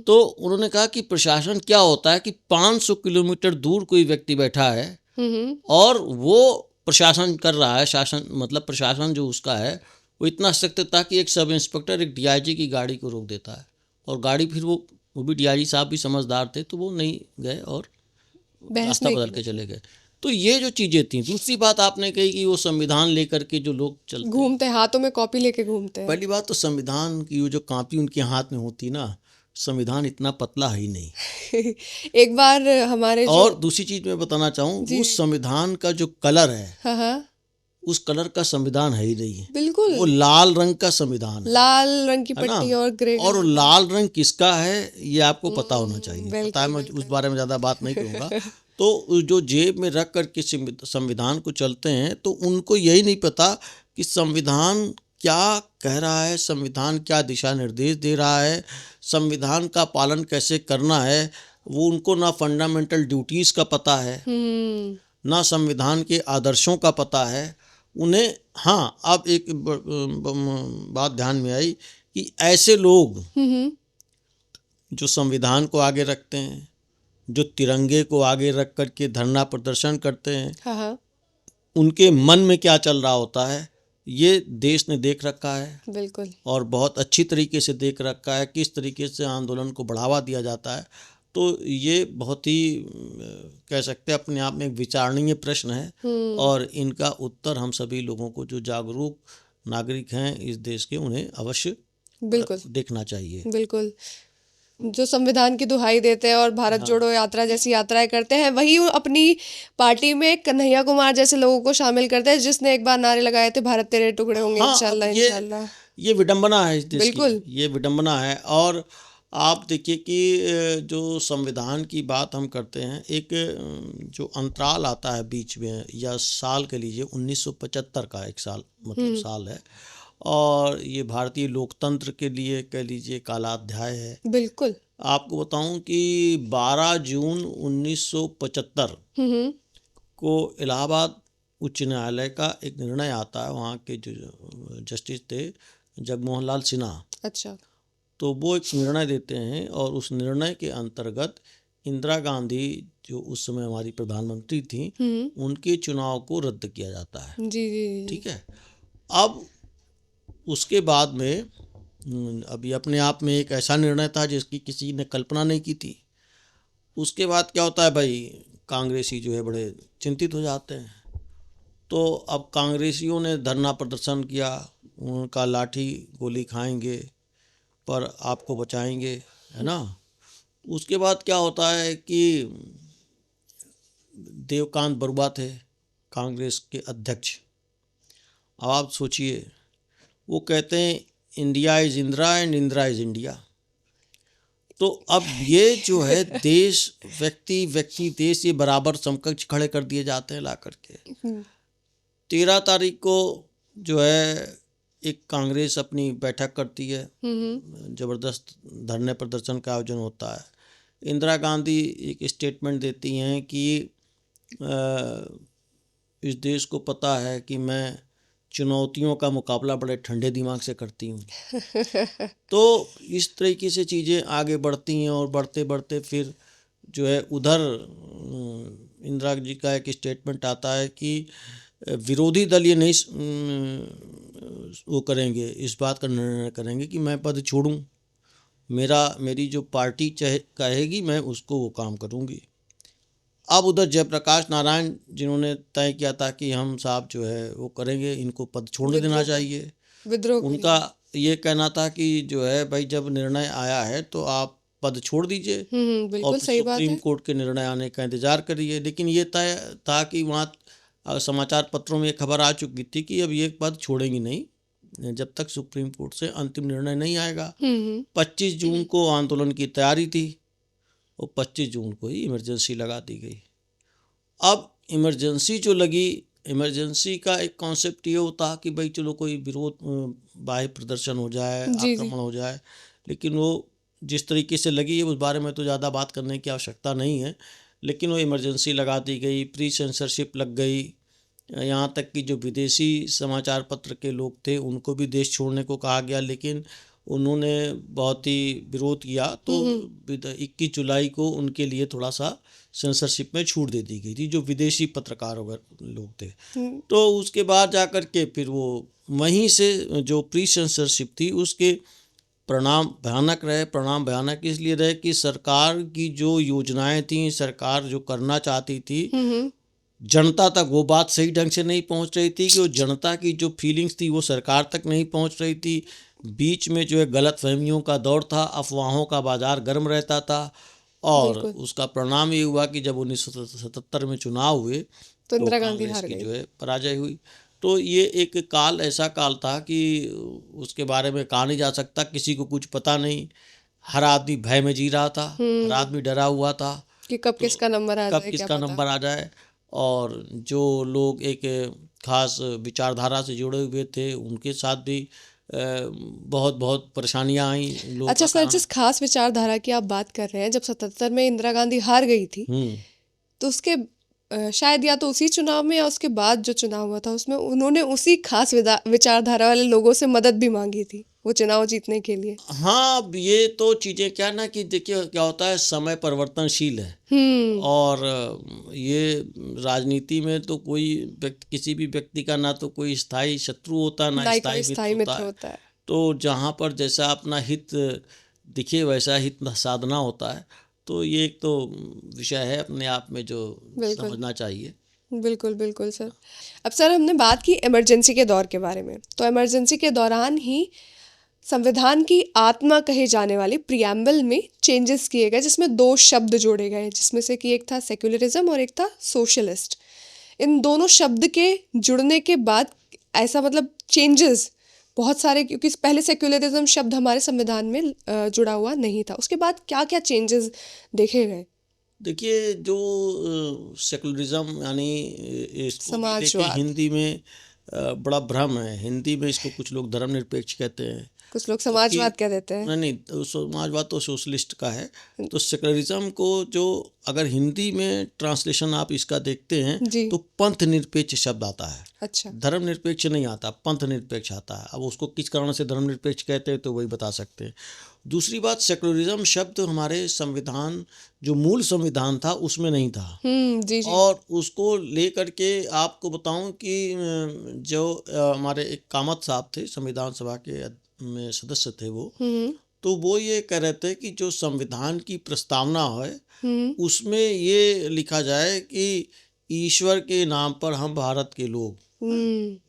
तो उन्होंने कहा कि प्रशासन क्या होता है कि 500 किलोमीटर दूर कोई व्यक्ति बैठा है और वो प्रशासन कर रहा है। शासन मतलब प्रशासन जो उसका है वो इतना सख्त था कि एक सब इंस्पेक्टर एक डीआईजी की गाड़ी को रोक देता है और गाड़ी फिर वो भी डीआईजी साहब भी समझदार थे तो वो नहीं गए और रास्ता बदल के चले गए। तो ये जो चीज़ें थी। दूसरी बात आपने कही कि वो संविधान लेकर के जो लोग चलते घूमते, हाथों में कॉपी लेके घूमते हैं। पहली बात तो संविधान की वो जो कॉपी उनके हाथ में होती ना, संविधान इतना पतला है ही नहीं। एक बार हमारे और दूसरी चीज मैं बताना चाहूँ, उस संविधान का जो कलर है, हाँ, उस कलर का संविधान है ही नहीं। बिल्कुल, वो लाल रंग का संविधान है, लाल रंग की पट्टी और ग्रे। और लाल रंग किसका है ये आपको पता होना चाहिए। पता है, मैं उस बारे में ज़्यादा बात नहीं करूँगा। तो जो जेब में रख कर के संविधान को चलते हैं तो उनको यही नहीं पता कि संविधान क्या कह रहा है, संविधान क्या दिशा निर्देश दे रहा है, संविधान का पालन कैसे करना है। वो उनको ना फंडामेंटल ड्यूटीज़ का पता है, ना संविधान के आदर्शों का पता है उन्हें। हाँ, अब एक बात ध्यान में आई कि ऐसे लोग जो संविधान को आगे रखते हैं, जो तिरंगे को आगे रख कर के धरना प्रदर्शन करते हैं, हाँ, उनके मन में क्या चल रहा होता है ये देश ने देख रखा है। बिल्कुल, और बहुत अच्छी तरीके से देख रखा है किस तरीके से आंदोलन को बढ़ावा दिया जाता है। तो ये बहुत ही कह सकते हैं अपने आप में एक विचारणीय प्रश्न है और इनका उत्तर हम सभी लोगों को जो जागरूक नागरिक हैं इस देश के, उन्हें अवश्य बिल्कुल देखना चाहिए। बिल्कुल। जो संविधान की दुहाई देते हैं और भारत जोड़ो यात्रा जैसी यात्राएं करते हैं, वही वो अपनी पार्टी में कन्हैया कुमार जैसे लोगों को शामिल करते हैं, जिसने एक बार नारे लगाए थे भारत तेरे टुकड़े होंगे हाँ, अब इंशाल्लाह इंशाल्लाह। ये विडंबना है इस देश की, बिल्कुल। ये विडंबना है। और आप देखिए कि जो संविधान की बात हम करते हैं, एक जो अंतराल आता है बीच में, या साल कह लीजिए 1975 का एक साल, मतलब साल है, और ये भारतीय लोकतंत्र के लिए कह लीजिए काला अध्याय है। बिल्कुल। आपको बताऊं कि 12 जून 1975 हम्म। को इलाहाबाद उच्च न्यायालय का एक निर्णय आता है। वहाँ के जो जस्टिस थे जगमोहन लाल सिन्हा, अच्छा। तो वो एक निर्णय देते हैं, और उस निर्णय के अंतर्गत इंदिरा गांधी जो उस समय हमारी प्रधानमंत्री थी, उनके चुनाव को रद्द किया जाता है। जी जी जी। ठीक है। अब उसके बाद में अभी अपने आप में एक ऐसा निर्णय था जिसकी किसी ने कल्पना नहीं की थी। उसके बाद क्या होता है भाई, कांग्रेसी जो है बड़े चिंतित हो जाते हैं। तो अब कांग्रेसियों ने धरना प्रदर्शन किया, उनका लाठी गोली खाएंगे पर आपको बचाएंगे, है ना। उसके बाद क्या होता है कि देवकांत बरुआ थे कांग्रेस के अध्यक्ष। अब आप सोचिए, वो कहते हैं India is Indira and Indira is India. तो अब ये जो है देश, व्यक्ति देश, ये बराबर समकक्ष खड़े कर दिए जाते हैं ला करके। 13 तारीख को जो है एक कांग्रेस अपनी बैठक करती है, जबरदस्त धरने प्रदर्शन का आयोजन होता है। इंदिरा गांधी एक स्टेटमेंट देती हैं कि इस देश को पता है कि मैं चुनौतियों का मुकाबला बड़े ठंडे दिमाग से करती हूँ। तो इस तरीके से चीज़ें आगे बढ़ती हैं, और बढ़ते बढ़ते फिर जो है उधर इंदिरा जी का एक स्टेटमेंट आता है कि विरोधी दल ये नहीं वो करेंगे, इस बात का निर्णय करेंगे कि मैं पद छोड़ूं, मेरी जो पार्टी कहेगी मैं उसको वो काम करूंगी। अब उधर जयप्रकाश नारायण जिन्होंने तय किया था कि हम साहब जो है वो करेंगे, इनको पद छोड़ देना चाहिए, विद्रोह उनका ये कहना था कि जो है भाई जब निर्णय आया है तो आप पद छोड़ दीजिए और बिल्कुल फिर सही बात सुप्रीम है। कोर्ट के निर्णय आने का इंतजार करिए। लेकिन ये तय था कि वहाँ समाचार पत्रों में ये खबर आ चुकी थी कि अब ये पद छोड़ेंगी नहीं जब तक सुप्रीम कोर्ट से अंतिम निर्णय नहीं आएगा। 25 जून को आंदोलन की तैयारी थी, और 25 जून को ही इमरजेंसी लगा दी गई। अब इमरजेंसी जो लगी, इमरजेंसी का एक कॉन्सेप्ट ये होता कि भाई चलो कोई विरोध, बाह्य प्रदर्शन हो जाए, आक्रमण हो जाए, लेकिन वो जिस तरीके से लगी है उस बारे में तो ज़्यादा बात करने की आवश्यकता नहीं है। लेकिन वो इमरजेंसी लगा दी गई, प्री सेंसरशिप लग गई, यहाँ तक कि जो विदेशी समाचार पत्र के लोग थे उनको भी देश छोड़ने को कहा गया, लेकिन उन्होंने बहुत ही विरोध किया। तो 21 जुलाई को उनके लिए थोड़ा सा सेंसरशिप में छूट दे दी गई थी, जो विदेशी पत्रकार वगैरह लोग थे। तो उसके बाद जा कर के फिर वो वहीं से जो प्री सेंसरशिप थी उसके परिणाम भयानक रहे। परिणाम भयानक इसलिए रहे कि सरकार की जो योजनाएं थी, सरकार जो करना चाहती थी, जनता तक वो बात सही ढंग से नहीं पहुंच रही थी, कि वो जनता की जो फीलिंग्स थी वो सरकार तक नहीं पहुंच रही थी। बीच में जो है गलत फहमियों का दौर था, अफवाहों का बाजार गर्म रहता था, और उसका परिणाम ये हुआ कि जब 1977 में चुनाव हुए तो इंदिरा गांधी कांग्रेस हार की गई। जो है पराजय हुई। तो ये एक काल, ऐसा काल था कि उसके बारे में कहा नहीं जा सकता, किसी को कुछ पता नहीं, हर आदमी भय में जी रहा था, हर आदमी डरा हुआ था कि कब किसका नंबर आ जाए, कब किसका नंबर आ जाए। और जो लोग एक खास विचारधारा से जुड़े हुए थे उनके साथ भी बहुत बहुत परेशानियां आई। अच्छा सर, जिस खास विचारधारा की आप बात कर रहे हैं, जब 77 में इंदिरा गांधी हार गई थी, तो उसके शायद या तो उसी चुनाव में या उसके बाद जो चुनाव हुआ था उसमें उन्होंने उसी खास विचारधारा वाले लोगों से मदद भी मांगी थी वो चुनाव जीतने के लिए। हाँ, ये तो चीज़ें क्या ना कि देखिए क्या होता है, समय परिवर्तनशील है, और ये राजनीति में तो कोई किसी भी व्यक्ति का ना तो कोई स्थायी शत्रु होता, ना स्थायी मित्र होता है। तो जहाँ पर जैसा अपना हित दिखे वैसा हित साधना होता है। तो ये एक तो विषय है अपने आप में जो समझना चाहिए। बिल्कुल बिल्कुल सर। अब सर, हमने बात की इमरजेंसी के दौर के बारे में, तो इमरजेंसी के दौरान ही संविधान की आत्मा कहे जाने वाले प्रियम्बल में चेंजेस किए गए, जिसमें 2 शब्द जोड़े गए, जिसमें से कि एक था सेक्युलरिज्म और एक था सोशलिस्ट। इन दोनों शब्द के जुड़ने के बाद ऐसा मतलब चेंजेस बहुत सारे, क्योंकि पहले सेक्युलरिज्म शब्द हमारे संविधान में जुड़ा हुआ नहीं था। उसके बाद क्या क्या चेंजेस देखे गए? देखिए, जो सेकुलरिज्म यानी इसको भी लेके समाजवाद। हिंदी में बड़ा भ्रम है। हिंदी में इसको कुछ लोग धर्मनिरपेक्ष कहते हैं, कुछ लोग जबकि समाजवाद कह देते हैं। नहीं तो समाजवाद तो सोशलिस्ट का है। तो सेकुलरिज्म को जो अगर हिंदी में ट्रांसलेशन आप इसका देखते हैं जी। तो पंथ निरपेक्ष शब्द आता है, अच्छा। धर्मनिरपेक्ष नहीं आता, पंथ निरपेक्ष आता है। अब उसको किस कारण से धर्मनिरपेक्ष कहते हैं तो वही बता सकते हैं। दूसरी बात, सेकुलरिज्म शब्द हमारे संविधान, जो मूल संविधान था उसमें नहीं था। जी जी। और उसको लेकर के आपको बताऊं कि जो हमारे एक कामत साहब थे, संविधान सभा के में सदस्य थे वो, तो वो ये कह रहे थे कि जो संविधान की प्रस्तावना है उसमें ये लिखा जाए कि ईश्वर के नाम पर हम भारत के लोग,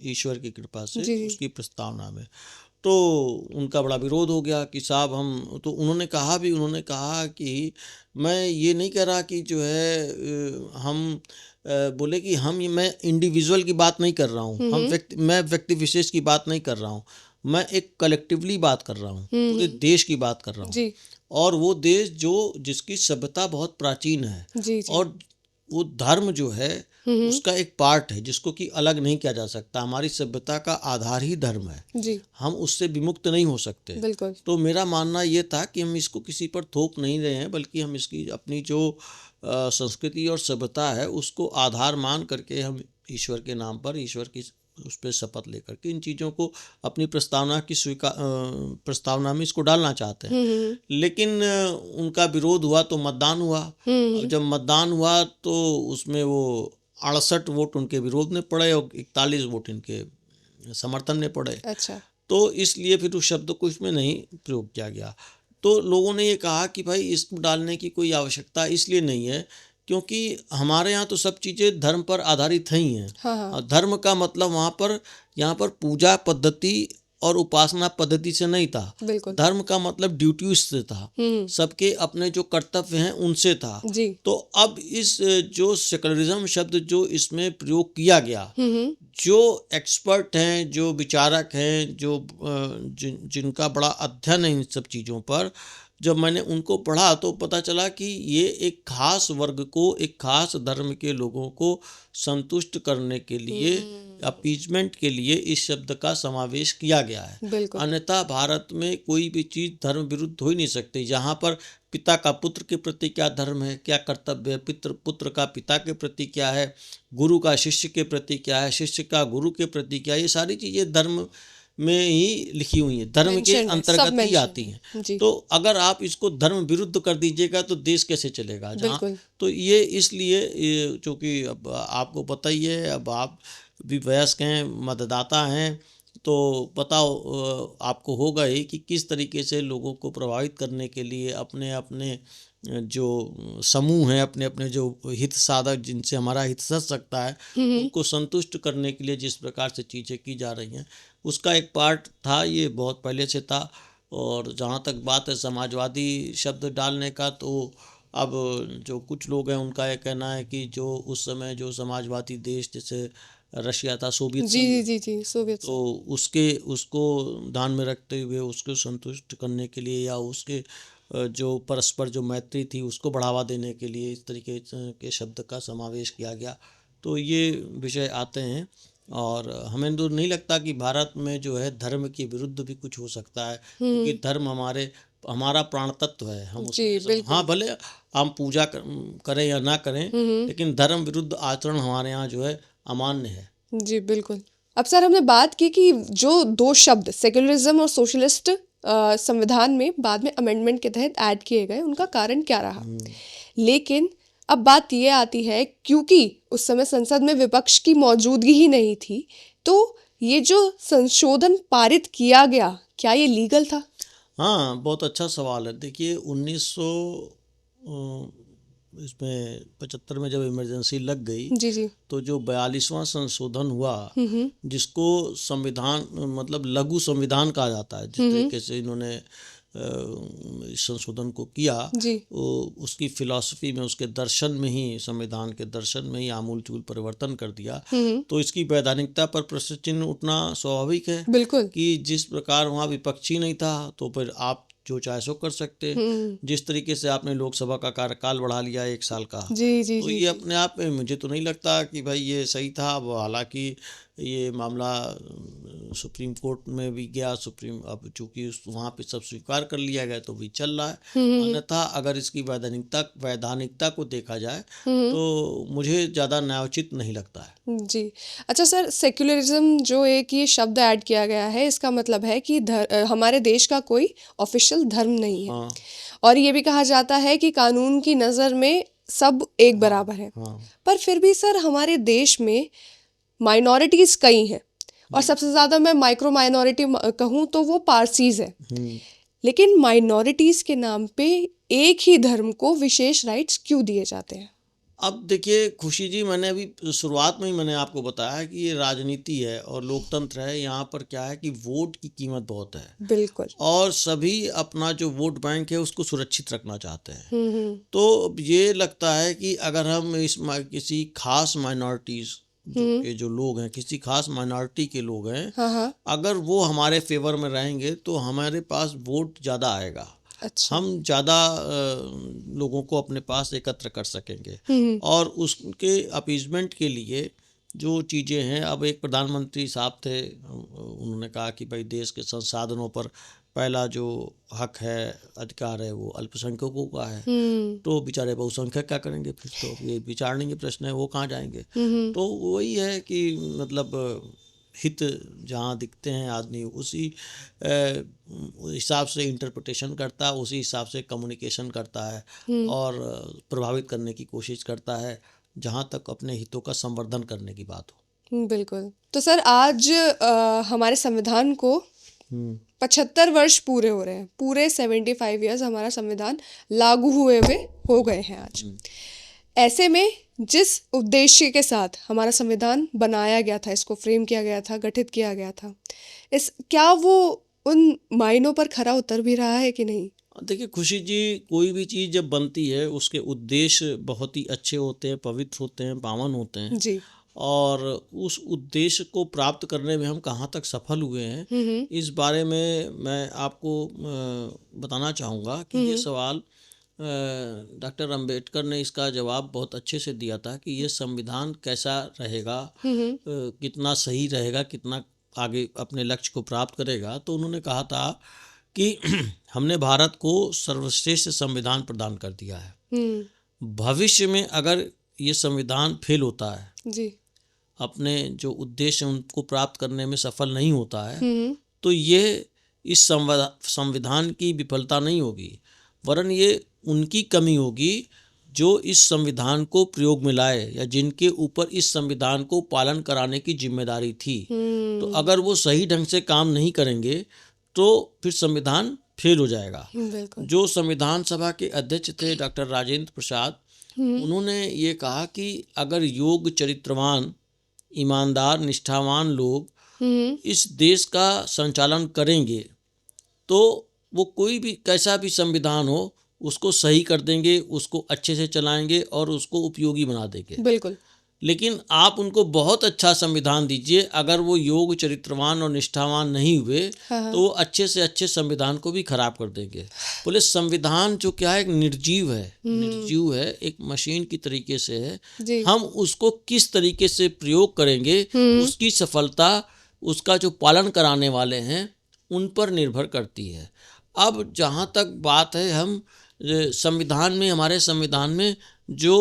ईश्वर की कृपा से, जी। उसकी प्रस्तावना में। तो उनका बड़ा विरोध हो गया कि साहब हम तो, उन्होंने कहा कि मैं ये नहीं कह रहा कि जो है हम बोले कि मैं इंडिविजुअल की बात नहीं कर रहा हूँ, मैं व्यक्ति विशेष की बात नहीं कर रहा हूँ, मैं एक कलेक्टिवली बात कर रहा हूँ, पूरे देश की बात कर रहा हूँ। जी और वो देश जिसकी सभ्यता बहुत प्राचीन है, जी जी। और वो धर्म जो है उसका एक पार्ट है जिसको कि अलग नहीं किया जा सकता। हमारी सभ्यता का आधार ही धर्म है जी। हम उससे विमुक्त नहीं हो सकते। बिल्कुल। तो मेरा मानना ये था कि हम इसको किसी पर थोप नहीं रहे हैं, बल्कि हम इसकी अपनी जो संस्कृति और सभ्यता है उसको आधार मान करके हम ईश्वर के नाम पर, ईश्वर की उस पर शपथ लेकर के इन चीज़ों को अपनी प्रस्तावना में इसको डालना चाहते हैं। लेकिन उनका विरोध हुआ तो मतदान हुआ। अब जब मतदान हुआ तो उसमें वो 68 वोट उनके विरोध में पड़े और 41 वोट इनके समर्थन में पड़े। अच्छा। तो इसलिए फिर उस शब्द को इसमें नहीं प्रयोग किया गया। तो लोगों ने ये कहा कि भाई इसको डालने की कोई आवश्यकता इसलिए नहीं है क्योंकि हमारे यहाँ तो सब चीज़ें धर्म पर आधारित ही हैं। हाँ। धर्म का मतलब यहाँ पर पूजा पद्धति और उपासना पद्धति से नहीं था। बिल्कुल। धर्म का मतलब ड्यूटीज से था, सबके अपने जो कर्तव्य हैं उनसे था। जी। तो अब इस जो सेकुलरिज्म शब्द जो इसमें प्रयोग किया गया, जो एक्सपर्ट हैं, जो विचारक हैं, जो जिनका बड़ा अध्ययन है इन सब चीज़ों पर, जब मैंने उनको पढ़ा तो पता चला कि ये एक खास वर्ग को, एक खास धर्म के लोगों को संतुष्ट करने के लिए, अपीजमेंट के लिए इस शब्द का समावेश किया गया है। अन्यथा भारत में कोई भी चीज़ धर्म विरुद्ध हो ही नहीं सकती। यहाँ पर पिता का पुत्र के प्रति क्या धर्म है, क्या कर्तव्य है, पुत्र का पिता के प्रति क्या है, गुरु का शिष्य के प्रति क्या है, शिष्य का गुरु के प्रति क्या है, ये सारी चीज़ें धर्म में ही लिखी हुई है, धर्म के अंतर्गत ही आती हैं। तो अगर आप इसको धर्म विरुद्ध कर दीजिएगा तो देश कैसे चलेगा। जहाँ तो ये इसलिए, चूँकि अब आपको पता ही है, अब आप भी वयस्क हैं, मतदाता हैं, तो पता आपको होगा ही कि किस तरीके से लोगों को प्रभावित करने के लिए अपने अपने जो समूह हैं, अपने अपने जो हित साधक जिनसे हमारा हित सज सकता है, उनको संतुष्ट करने के लिए जिस प्रकार से चीज़ें की जा रही हैं उसका एक पार्ट था, ये बहुत पहले से था। और जहाँ तक बात है समाजवादी शब्द डालने का, तो अब जो कुछ लोग हैं उनका ये कहना है कि जो उस समय जो समाजवादी देश जैसे रशिया था, सोवियत जी सोवियत, तो उसको ध्यान में रखते हुए उसको संतुष्ट करने के लिए या उसके जो परस्पर जो मैत्री थी उसको बढ़ावा देने के लिए इस तरीके के शब्द का समावेश किया गया। तो ये विषय आते हैं और हमें तो नहीं लगता कि भारत में जो है धर्म के विरुद्ध भी कुछ हो सकता है, क्योंकि धर्म हमारा प्राण तत्व है। हम उसके हाँ भले हम पूजा करें या ना करें, लेकिन धर्म विरुद्ध आचरण हमारे यहाँ जो है अमान्य है। जी बिल्कुल। अब सर हमने बात की कि जो 2 शब्द सेक्युलरिज्म और सोशलिस्ट संविधान में बाद में अमेंडमेंट के तहत ऐड किए गए, उनका कारण क्या रहा। लेकिन अब बात ये आती है, क्योंकि उस समय संसद में विपक्ष की मौजूदगी ही नहीं थी, तो ये जो संशोधन पारित किया गया, क्या ये लीगल था? हाँ, बहुत अच्छा सवाल है। देखिए इसमें 75 में जब इमरजेंसी लग गई, जी जी। तो जो 42वां संशोधन हुआ, जिसको संविधान मतलब लघु संविधान कहा जाता है, जिस तरीके से इन्होंने इस संशोधन को किया, जी। वो उसकी फिलॉसफी में, उसके दर्शन में ही, संविधान के दर्शन में ही आमूलचूल परिवर्तन कर दिया, तो इसकी वैधानिकता पर प्रश्न चिन्ह उठना स्वाभाविक है। बिल्कुल। कि जिस प्रकार वहाँ विपक्षी नहीं था, तो फिर आप जो चाहे सो कर सकते। जिस तरीके से आपने लोकसभा का कार्यकाल बढ़ा लिया 1 साल का, जी जी तो जी ये अपने आप में मुझे तो नहीं लगता कि भाई ये सही था। अब हालांकि ये मामला सुप्रीम कोर्ट में भी गया, अब चूंकि वहाँ पे सब स्वीकार कर लिया गया तो भी चल रहा है। अन्यथा अगर इसकी वैधानिकता को देखा जाए तो मुझे ज़्यादा न्यायोचित नहीं लगता है। जी। अच्छा सर, सेक्युलरिज्म जो एक ये शब्द ऐड किया गया है, इसका मतलब है कि हमारे देश का कोई ऑफिशियल धर्म नहीं है। हाँ और ये भी कहा जाता है कि कानून की नज़र में सब एक बराबर है। हाँ पर फिर भी सर, हमारे देश में माइनॉरिटीज़ कई हैं, और सबसे ज़्यादा मैं माइक्रो माइनॉरिटी कहूँ तो वो पारसीज़ है। लेकिन माइनॉरिटीज़ के नाम पे एक ही धर्म को विशेष राइट्स क्यों दिए जाते हैं? अब देखिए खुशी जी, मैंने अभी शुरुआत में ही मैंने आपको बताया कि ये राजनीति है और लोकतंत्र है। यहाँ पर क्या है कि वोट की कीमत बहुत है, बिल्कुल। और सभी अपना जो वोट बैंक है उसको सुरक्षित रखना चाहते हैं। तो ये लगता है कि अगर हम किसी खास माइनॉरिटीज़ जो लोग हैं, किसी खास माइनॉरिटी के लोग हैं, हाँ। अगर वो हमारे फेवर में रहेंगे तो हमारे पास वोट ज़्यादा आएगा। अच्छा। हम ज़्यादा लोगों को अपने पास एकत्र कर सकेंगे, और उसके अपीजमेंट के लिए जो चीज़ें हैं, अब एक प्रधानमंत्री साहब थे, उन्होंने कहा कि भाई देश के संसाधनों पर पहला जो हक है, अधिकार है, वो अल्पसंख्यकों का है। तो बेचारे बहुसंख्यक क्या करेंगे? फिर तो ये विचारने के प्रश्न है, वो कहाँ जाएंगे? तो वही है कि मतलब हित जहाँ दिखते हैं, आदमी उसी हिसाब से इंटरप्रिटेशन करता है, उसी हिसाब से कम्युनिकेशन करता है और प्रभावित करने की कोशिश करता है, जहाँ तक अपने हितों का संवर्धन करने की बात हो। बिल्कुल। तो सर, आज हमारे संविधान को 75 वर्ष पूरे हो रहे हैं। पूरे 75 ईयर्स हमारा संविधान लागू हुए हो गए हैं आज। ऐसे में जिस उद्देश्य के साथ हमारा संविधान बनाया गया था, इसको फ्रेम किया गया था, गठित किया गया था, क्या वो उन मायनों पर खरा उतर भी रहा है कि नहीं? देखिए खुशी जी, कोई भी चीज़ जब बनती है उसके उद्देश्य बहुत ही अच्छे होते हैं, पवित्र होते हैं, पावन होते हैं जी। और उस उद्देश्य को प्राप्त करने में हम कहाँ तक सफल हुए हैं, इस बारे में मैं आपको बताना चाहूँगा कि ये सवाल डॉक्टर अंबेडकर ने इसका जवाब बहुत अच्छे से दिया था कि ये संविधान कैसा रहेगा, कितना सही रहेगा, कितना आगे अपने लक्ष्य को प्राप्त करेगा। तो उन्होंने कहा था कि हमने भारत को सर्वश्रेष्ठ संविधान प्रदान कर दिया है। भविष्य में अगर ये संविधान फेल होता है जी, अपने जो उद्देश्य उनको प्राप्त करने में सफल नहीं होता है, तो ये इस संविधान की विफलता नहीं होगी, वरन ये उनकी कमी होगी जो इस संविधान को प्रयोग में लाए या जिनके ऊपर इस संविधान को पालन कराने की जिम्मेदारी थी। तो अगर वो सही ढंग से काम नहीं करेंगे तो फिर संविधान फेल हो जाएगा। जो संविधान सभा के अध्यक्ष थे डॉक्टर राजेंद्र प्रसाद, उन्होंने ये कहा कि अगर योग्य, चरित्रवान, ईमानदार, निष्ठावान लोग इस देश का संचालन करेंगे तो वो कोई भी कैसा भी संविधान हो उसको सही कर देंगे, उसको अच्छे से चलाएंगे और उसको उपयोगी बना देंगे। बिल्कुल। लेकिन आप उनको बहुत अच्छा संविधान दीजिए, अगर वो योग्य, चरित्रवान और निष्ठावान नहीं हुए तो वो अच्छे से अच्छे संविधान को भी खराब कर देंगे। बोले संविधान जो क्या है, एक निर्जीव है, एक मशीन की तरीके से है। हम उसको किस तरीके से प्रयोग करेंगे, उसकी सफलता, उसका जो पालन कराने वाले हैं उन पर निर्भर करती है। अब जहाँ तक बात है, हम संविधान में, हमारे संविधान में जो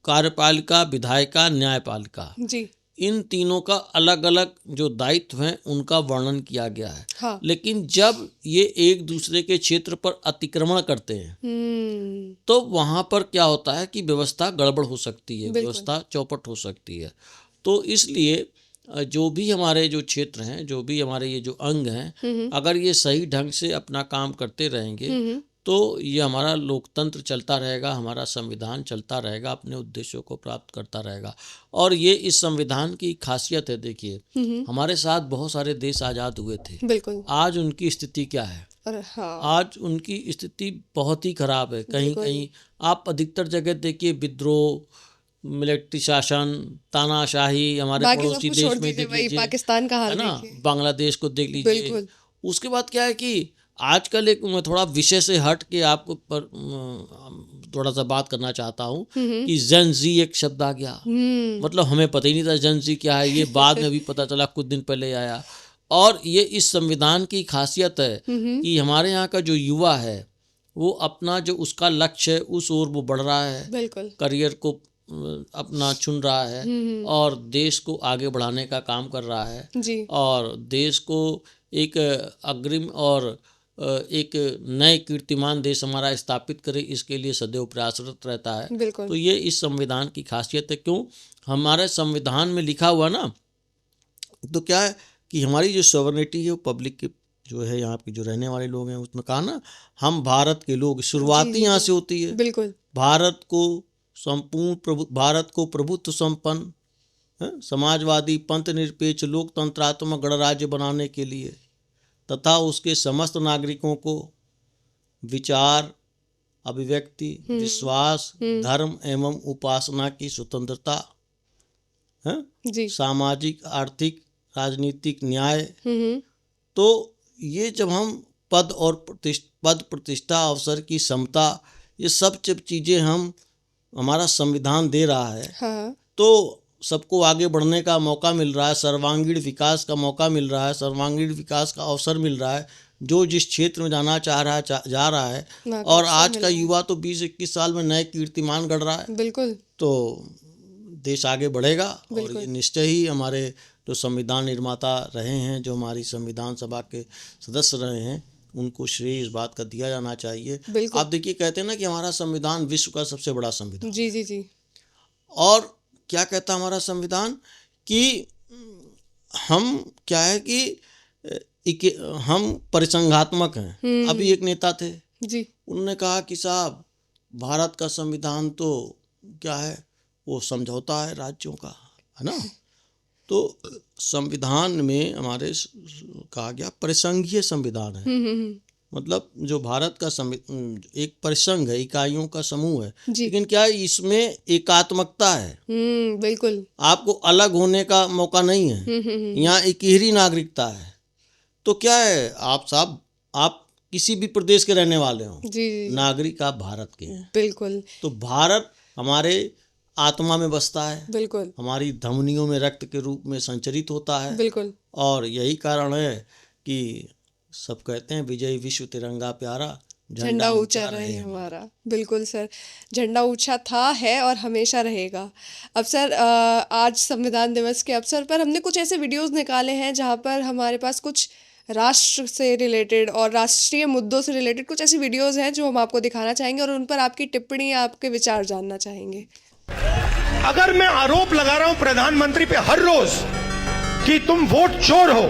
कार्यपालिका, विधायिका, न्यायपालिका, जी, इन तीनों का अलग अलग जो दायित्व हैं उनका वर्णन किया गया है। हाँ। लेकिन जब ये एक दूसरे के क्षेत्र पर अतिक्रमण करते हैं तो वहाँ पर क्या होता है कि व्यवस्था गड़बड़ हो सकती है, व्यवस्था चौपट हो सकती है। तो इसलिए जो भी हमारे जो क्षेत्र हैं, जो भी हमारे ये जो अंग हैं, अगर ये सही ढंग से अपना काम करते रहेंगे तो ये हमारा लोकतंत्र चलता रहेगा, हमारा संविधान चलता रहेगा, अपने उद्देश्यों को प्राप्त करता रहेगा। और ये इस संविधान की खासियत है। देखिए, हमारे साथ बहुत सारे देश आज़ाद हुए थे, बिल्कुल। आज उनकी स्थिति क्या है? और हाँ, आज उनकी स्थिति बहुत ही खराब है। कहीं कहीं आप अधिकतर जगह देखिए विद्रोह, मिलिट्री शासन, तानाशाही, हमारे बाकी सब पड़ोसी कुछ देश छोड़ में दीजिए, देख वही लीजिए, पाकिस्तान का है हाल ना, देखिए। बांग्लादेश को देख लीजिए। बिल्कुल। उसके बाद क्या है कि आजकल एक मैं थोड़ा विषय से हट के आपको थोड़ा सा बात करना चाहता हूँ कि जेन जी एक शब्द आ गया। मतलब हमें पता ही नहीं था जेन जी क्या है, ये बाद में भी पता चला, कुछ दिन पहले आया। और ये इस संविधान की खासियत है कि हमारे यहाँ का जो युवा है वो अपना जो उसका लक्ष्य है उस ओर वो बढ़ रहा है, बिल्कुल। करियर को अपना चुन रहा है और देश को आगे बढ़ाने का काम कर रहा है जी। और देश को एक अग्रिम और एक नए कीर्तिमान देश हमारा स्थापित करे, इसके लिए सदैव प्रयासरत रहता है। बिल्कुल। तो ये इस संविधान की खासियत है। क्यों? हमारे संविधान में लिखा हुआ ना, तो क्या है कि हमारी जो सॉवरेनिटी है वो पब्लिक की जो है, यहाँ के जो रहने वाले लोग हैं, उसमें कहा ना हम भारत के लोग, शुरुआती यहाँ से होती है। बिल्कुल। भारत को संपूर्ण भारत को प्रभुत्व संपन्न, समाजवादी, पंथ निरपेक्ष, लोकतंत्रात्मक गणराज्य बनाने के लिए तथा उसके समस्त नागरिकों को विचार, अभिव्यक्ति, विश्वास, धर्म एवं उपासना की स्वतंत्रता, जी। सामाजिक, आर्थिक, राजनीतिक न्याय। तो ये जब हम पद प्रतिष्ठा, अवसर की समता, ये सब चीज़ें हमारा संविधान दे रहा है। हाँ। तो सबको आगे बढ़ने का मौका मिल रहा है, सर्वांगीण विकास का मौका मिल रहा है, सर्वांगीण विकास का अवसर मिल रहा है। जो जिस क्षेत्र में जाना चाह रहा है जा रहा है। और आज का युवा तो 20-21 साल में नए कीर्तिमान गढ़ रहा है। बिल्कुल। तो देश आगे बढ़ेगा। और ये निश्चय ही हमारे जो संविधान निर्माता रहे हैं, जो हमारी संविधान सभा के सदस्य रहे हैं, उनको श्रेय इस बात का दिया जाना चाहिए। आप देखिए, कहते हैं ना कि हमारा संविधान विश्व का सबसे बड़ा संविधान। जी जी जी। और क्या कहता हमारा संविधान कि हम क्या है कि हम परिसंघात्मक हैं। अभी एक नेता थे जी, उन्होंने कहा कि साहब भारत का संविधान तो क्या है, वो समझौता है राज्यों का, है ना। तो संविधान में हमारे कहा गया परिसंघीय संविधान है। मतलब जो भारत का एक परिसंघ है, इकाइयों का समूह है। लेकिन क्या है, इसमें एकात्मकता है। बिल्कुल। आपको अलग होने का मौका नहीं है। यहाँ एक ही नागरिकता है। तो क्या है, आप किसी भी प्रदेश के रहने वाले हो, जी, नागरिक आप भारत के हैं। बिल्कुल। तो भारत हमारे आत्मा में बसता है, बिल्कुल, हमारी धमनियों में रक्त के रूप में संचरित होता है। बिल्कुल। और यही कारण है कि सब कहते हैं विजय विश्व तिरंगा प्यारा, झंडा ऊंचा रहे हमारा। बिल्कुल सर, झंडा ऊंचा था, है और हमेशा रहेगा। अब सर, आज संविधान दिवस के अवसर पर हमने कुछ ऐसे वीडियोस निकाले हैं जहां पर हमारे पास कुछ राष्ट्र से रिलेटेड और राष्ट्रीय मुद्दों से रिलेटेड कुछ ऐसी वीडियोस हैं जो हम आपको दिखाना चाहेंगे और उन पर आपकी टिप्पणी, आपके विचार जानना चाहेंगे। अगर मैं आरोप लगा रहा हूं प्रधानमंत्री पे हर रोज कि तुम वोट चोर हो,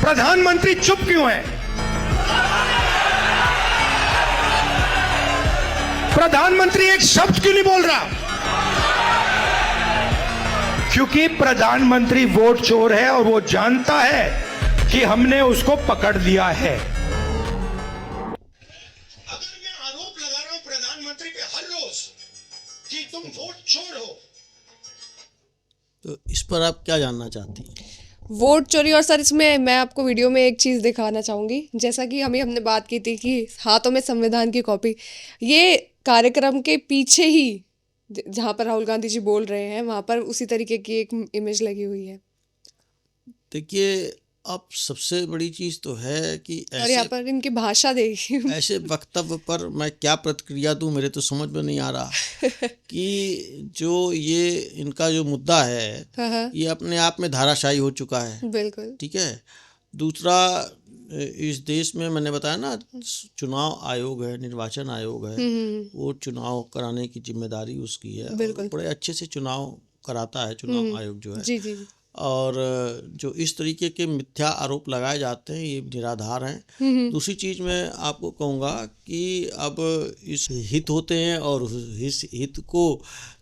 प्रधानमंत्री चुप क्यों है? प्रधानमंत्री एक शब्द क्यों नहीं बोल रहा? क्योंकि प्रधानमंत्री वोट चोर है और वो जानता है कि हमने उसको पकड़ लिया है। अगर मैं आरोप लगा रहा हूं प्रधानमंत्री पे हर रोज कि तुम वोट चोर हो, तो इस पर आप क्या जानना चाहती हैं? वोट चोरी। और सर, इसमें मैं आपको वीडियो में एक चीज़ दिखाना चाहूँगी। जैसा कि हमने बात की थी कि हाथों में संविधान की कॉपी, ये कार्यक्रम के पीछे ही जहाँ पर राहुल गांधी जी बोल रहे हैं, वहाँ पर उसी तरीके की एक इमेज लगी हुई है। देखिए, अब सबसे बड़ी चीज़ तो है कि और यहाँ पर इनकी भाषा देखिए। ऐसे वक्तव्य पर मैं क्या प्रतिक्रिया दूं, मेरे तो समझ में नहीं आ रहा कि जो ये इनका जो मुद्दा है ये अपने आप में धाराशायी हो चुका है। बिल्कुल। ठीक है। दूसरा, इस देश में मैंने बताया ना, चुनाव आयोग है, निर्वाचन आयोग है, वो चुनाव कराने की जिम्मेदारी उसकी है। बिल्कुल। बड़े अच्छे से चुनाव कराता है चुनाव आयोग जो है। जी जी। और जो इस तरीके के मिथ्या आरोप लगाए जाते हैं ये निराधार हैं। दूसरी चीज़ मैं आपको कहूँगा कि अब इस हित होते हैं और इस हित को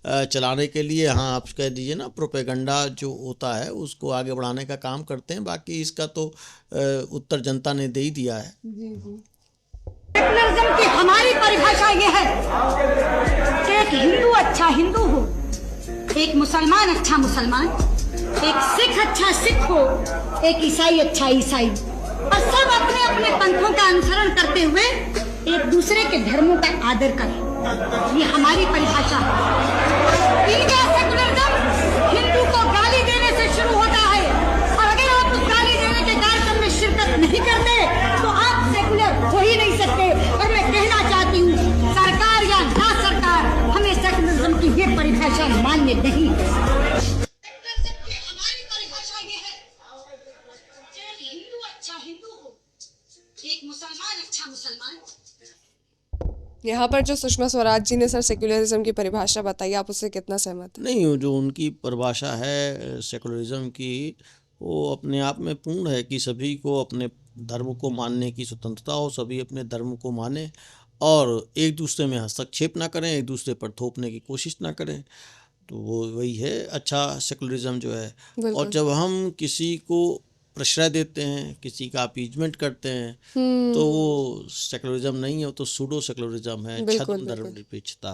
चलाने के लिए, हाँ आप कह दीजिए ना, प्रोपेगेंडा जो होता है उसको आगे बढ़ाने का काम करते हैं। बाकी इसका तो उत्तर जनता ने दे ही दिया है। सेकुलरिज्म की हमारी परिभाषा ये है कि एक हिंदू अच्छा हिंदू हो, एक मुसलमान अच्छा मुसलमान, एक सिख अच्छा सिख हो, एक ईसाई अच्छा ईसाई, और सब अपने अपने पंथों का अनुसरण करते हुए एक दूसरे के धर्मों का आदर करें। ये हमारी परिभाषा है। इनका सेकुलरिज्म हिंदू को गाली देने से शुरू होता है, और अगर आप उस गाली देने के कार्यक्रम में शिरकत नहीं करते तो आप सेकुलर हो ही नहीं सकते। और मैं कहना चाहती हूँ, सरकार या ना सरकार, हमें सेकुलरिज्म की ये परिभाषा मान्य नहीं है। हमारी परिभाषा ये है कि एक हिंदू अच्छा हिंदू हो, एक मुसलमान अच्छा मुसलमान। यहाँ पर जो सुषमा स्वराज जी ने सर सेक्युलरिज्म की परिभाषा बताई, आप उससे कितना सहमत हैं? नहीं, जो उनकी परिभाषा है सेकुलरिज्म की, वो अपने आप में पूर्ण है कि सभी को अपने धर्म को मानने की स्वतंत्रता हो, सभी अपने धर्म को माने और एक दूसरे में हस्तक्षेप ना करें, एक दूसरे पर थोपने की कोशिश ना करें। तो वो वही है अच्छा सेकुलरिज्म जो है। और जब हम किसी को प्रश्रय देते हैं, किसी का अपीजमेंट करते हैं, तो वो सेकुलरिज्म नहीं है, वो तो सूडो सेकुलरिज्म है, छद्म धर्मनिरपेक्षता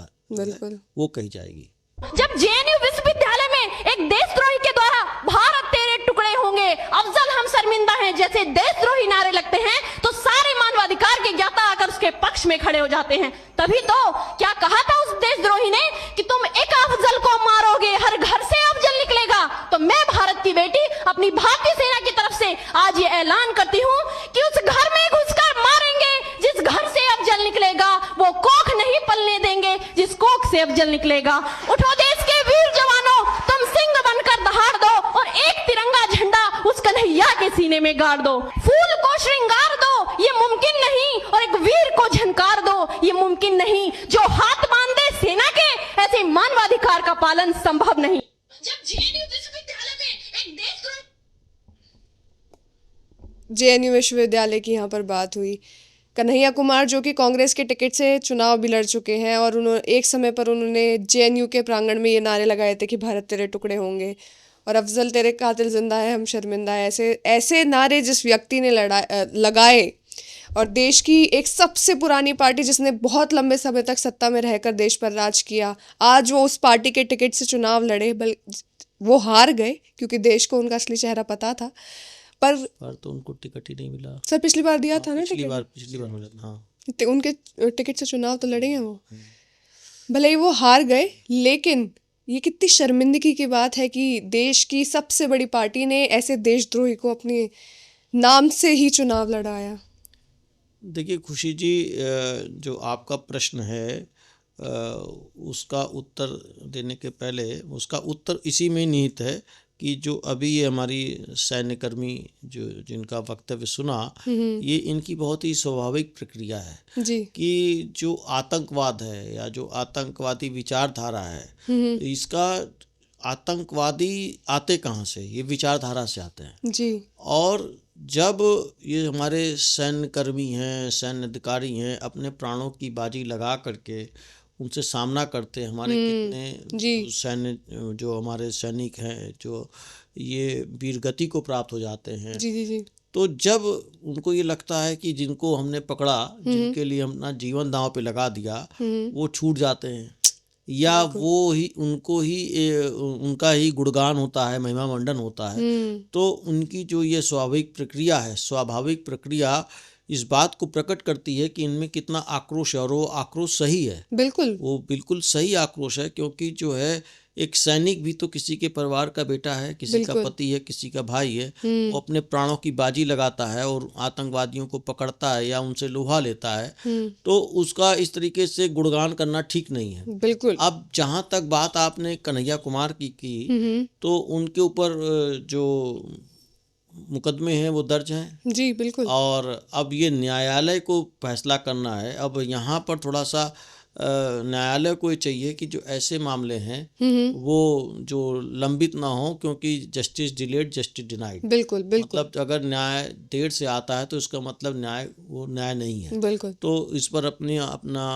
वो कही जाएगी। जब जेएनयू विश्वविद्यालय में एक देशद्रोही के द्वारा भारत तेरे टुकड़े होंगे, अफजल हम शर्मिंदा हैं जैसे देशद्रोही नारे लगते हैं, तो सारे मानवाधिकार के ज्ञाता आकर उसके पक्ष में खड़े हो जाते हैं। तभी तो क्या कहा था उस देशद्रोही ने कि तुम एक अफजल को मारोगे, हर घर से अफजल निकलेगा। तो मैं भारत की बेटी अपनी भारतीय सेना की तरफ से आज ये ऐलान करती हूँ कि उस घर में घुसकर मारेंगे जिस घर से अफजल निकलेगा, वो कोख नहीं पलने देंगे जिस कोख से अफजल निकलेगा। उठो देश के वीर जवानों, तुम सिंह बनकर दहाड़ दो और एक तिरंगा झंडा उस कन्हैया के सीने में गाड़ दो। फूल को श्रृंगार दो, ये मुमकिन नहीं, और एक वीर को झनकार दो, ये मुमकिन नहीं। जो हाथ बांधे सेना के, ऐसे मानवाधिकार का पालन संभव नहीं। जब जेएनयू विश्वविद्यालय में एक देशद्रोही जेएनयू विश्वविद्यालय की यहाँ पर बात हुई। कन्हैया कुमार जो कि कांग्रेस के टिकट से चुनाव भी लड़ चुके हैं और उन्होंने एक समय पर उन्होंने जेएनयू के प्रांगण में ये नारे लगाए थे कि भारत तेरे टुकड़े होंगे और अफजल तेरे कातिल जिंदा है हम शर्मिंदा है। ऐसे ऐसे नारे जिस व्यक्ति ने लगाए और देश की एक सबसे पुरानी पार्टी जिसने बहुत लंबे समय तक सत्ता में रहकर देश पर राज किया, आज वो उस पार्टी के टिकट से चुनाव लड़े, वो हार गए क्योंकि देश को उनका असली चेहरा पता था। पर तो उनको टिकट ही नहीं मिला सर, पिछली बार दिया था ना पिछली बार मिला। हाँ, उनके टिकट से चुनाव तो लड़े हैं वो, भले ही वो हार गए, लेकिन ये कितनी शर्मिंदगी की बात है कि देश की सबसे बड़ी पार्टी ने ऐसे देशद्रोही को अपने नाम से ही चुनाव लड़ाया। देखिए खुशी जी, जो आपका प्रश्न है उसका उत्तर देने के पहले उसका उत्तर इसी में निहित है कि जो अभी ये हमारी सैन्यकर्मी जो जिनका वक्तव्य सुना, ये इनकी बहुत ही स्वाभाविक प्रक्रिया है जी। कि जो आतंकवाद है या जो आतंकवादी विचारधारा है, इसका आतंकवादी आते कहाँ से? ये विचारधारा से आते हैं जी। और जब ये हमारे सैन्यकर्मी हैं, सैन्य अधिकारी हैं, अपने प्राणों की बाजी लगा करके उनसे सामना करते हैं, हमारे कितने सैन्य जो हमारे सैनिक हैं जो ये वीरगति को प्राप्त हो जाते हैं। जी जी जी। तो जब उनको ये लगता है कि जिनको हमने पकड़ा, जिनके लिए हमने जीवन दांव पे लगा दिया, वो छूट जाते हैं या वो ही उनको ही उनका ही गुणगान होता है, महिमा मंडन होता है, तो उनकी जो ये स्वाभाविक प्रक्रिया इस बात को प्रकट करती है कि इनमें कितना आक्रोश है और वो आक्रोश सही है। बिल्कुल, वो बिल्कुल सही आक्रोश है, क्योंकि जो है एक सैनिक भी तो किसी के परिवार का बेटा है, किसी का पति है, किसी का भाई है, वो अपने प्राणों की बाजी लगाता है और आतंकवादियों को पकड़ता है या उनसे लोहा लेता है, तो उसका इस तरीके से गुणगान करना ठीक नहीं है। बिल्कुल। अब जहाँ तक बात आपने कन्हैया कुमार की तो उनके ऊपर जो मुकदमे हैं वो दर्ज हैं जी बिल्कुल। और अब ये न्यायालय को फैसला करना है। अब यहाँ पर थोड़ा सा न्यायालय को ये चाहिए कि जो ऐसे मामले हैं वो जो लंबित ना हो, क्योंकि जस्टिस डिलेड जस्टिस डिनाइड। बिल्कुल बिल्कुल मतलब अगर न्याय देर से आता है तो इसका मतलब वो न्याय नहीं है। बिल्कुल। तो इस पर अपना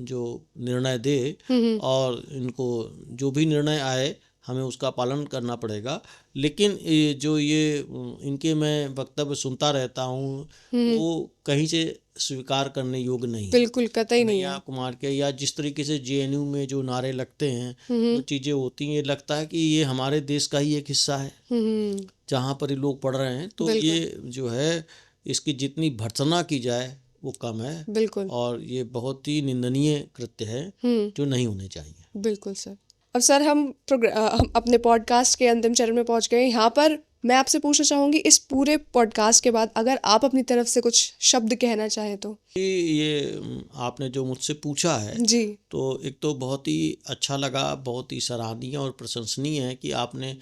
जो निर्णय दे और इनको जो भी निर्णय आए हमें उसका पालन करना पड़ेगा। लेकिन ये इनके मैं वक्तव्य सुनता रहता हूँ वो कहीं से स्वीकार करने योग्य नहीं है। बिल्कुल कतई नहीं है। कन्हैया कुमार के या जिस तरीके से जेएनयू में जो नारे लगते हैं, जो चीज़ें होती हैं, ये लगता है कि ये हमारे देश का ही एक हिस्सा है जहाँ पर ये लोग पढ़ रहे हैं। तो ये जो है इसकी जितनी भर्त्सना की जाए वो कम है। बिल्कुल। और ये बहुत ही निंदनीय कृत्य है जो नहीं होने चाहिए। बिल्कुल सर। अब सर हम अपने पॉडकास्ट के अंतिम चरण में पहुंच गए। यहाँ पर मैं आपसे पूछना चाहूँगी, इस पूरे पॉडकास्ट के बाद अगर आप अपनी तरफ से कुछ शब्द कहना चाहें तो। ये आपने जो मुझसे पूछा है जी, तो एक तो बहुत ही अच्छा लगा, बहुत ही सराहनीय और प्रशंसनीय है कि आपने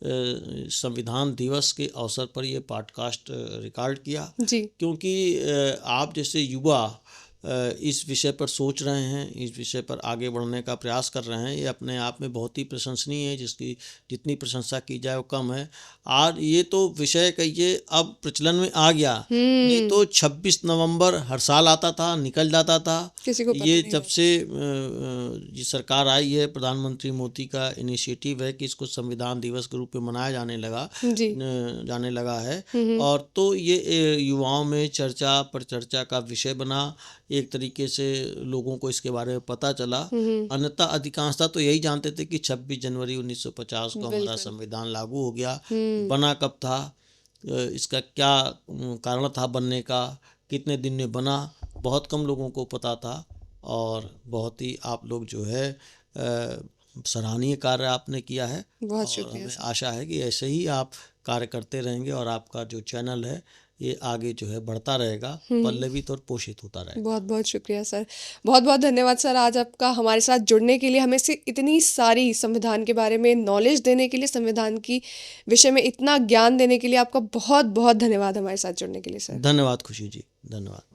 संविधान दिवस के अवसर पर ये पॉडकास्ट रिकॉर्ड किया। जी, क्योंकि आप जैसे युवा इस विषय पर सोच रहे हैं, इस विषय पर आगे बढ़ने का प्रयास कर रहे हैं, ये अपने आप में बहुत ही प्रशंसनीय है, जिसकी जितनी प्रशंसा की जाए वो कम है। आज ये तो विषय कहिए अब प्रचलन में आ गया, नहीं तो 26 नवंबर हर साल आता था, निकल जाता था। किसी को पता ये नहीं जब से ये सरकार आई है, प्रधानमंत्री मोदी का इनिशिएटिव है कि इसको संविधान दिवस के रूप में मनाया जाने लगा है। और तो ये युवाओं में चर्चा पर चर्चा का विषय बना, एक तरीके से लोगों को इसके बारे में पता चला। अन्यथा अधिकांशता तो यही जानते थे कि 26 जनवरी 1950 को हमारा संविधान लागू हो गया। बना कब था, इसका क्या कारण था बनने का, कितने दिन में बना, बहुत कम लोगों को पता था। और बहुत ही आप लोग जो है सराहनीय कार्य आपने किया है। बहुत और शुक्रिया हमें सर। आशा है कि ऐसे ही आप कार्य करते रहेंगे और आपका जो चैनल है ये आगे जो है बढ़ता रहेगा, पल्लवित और पोषित होता रहेगा। बहुत बहुत शुक्रिया सर। बहुत बहुत धन्यवाद सर आज आपका हमारे साथ जुड़ने के लिए, हमें से इतनी सारी संविधान के बारे में नॉलेज देने के लिए, संविधान की विषय में इतना ज्ञान देने के लिए आपका बहुत बहुत धन्यवाद हमारे साथ जुड़ने के लिए सर। धन्यवाद खुशी जी, धन्यवाद।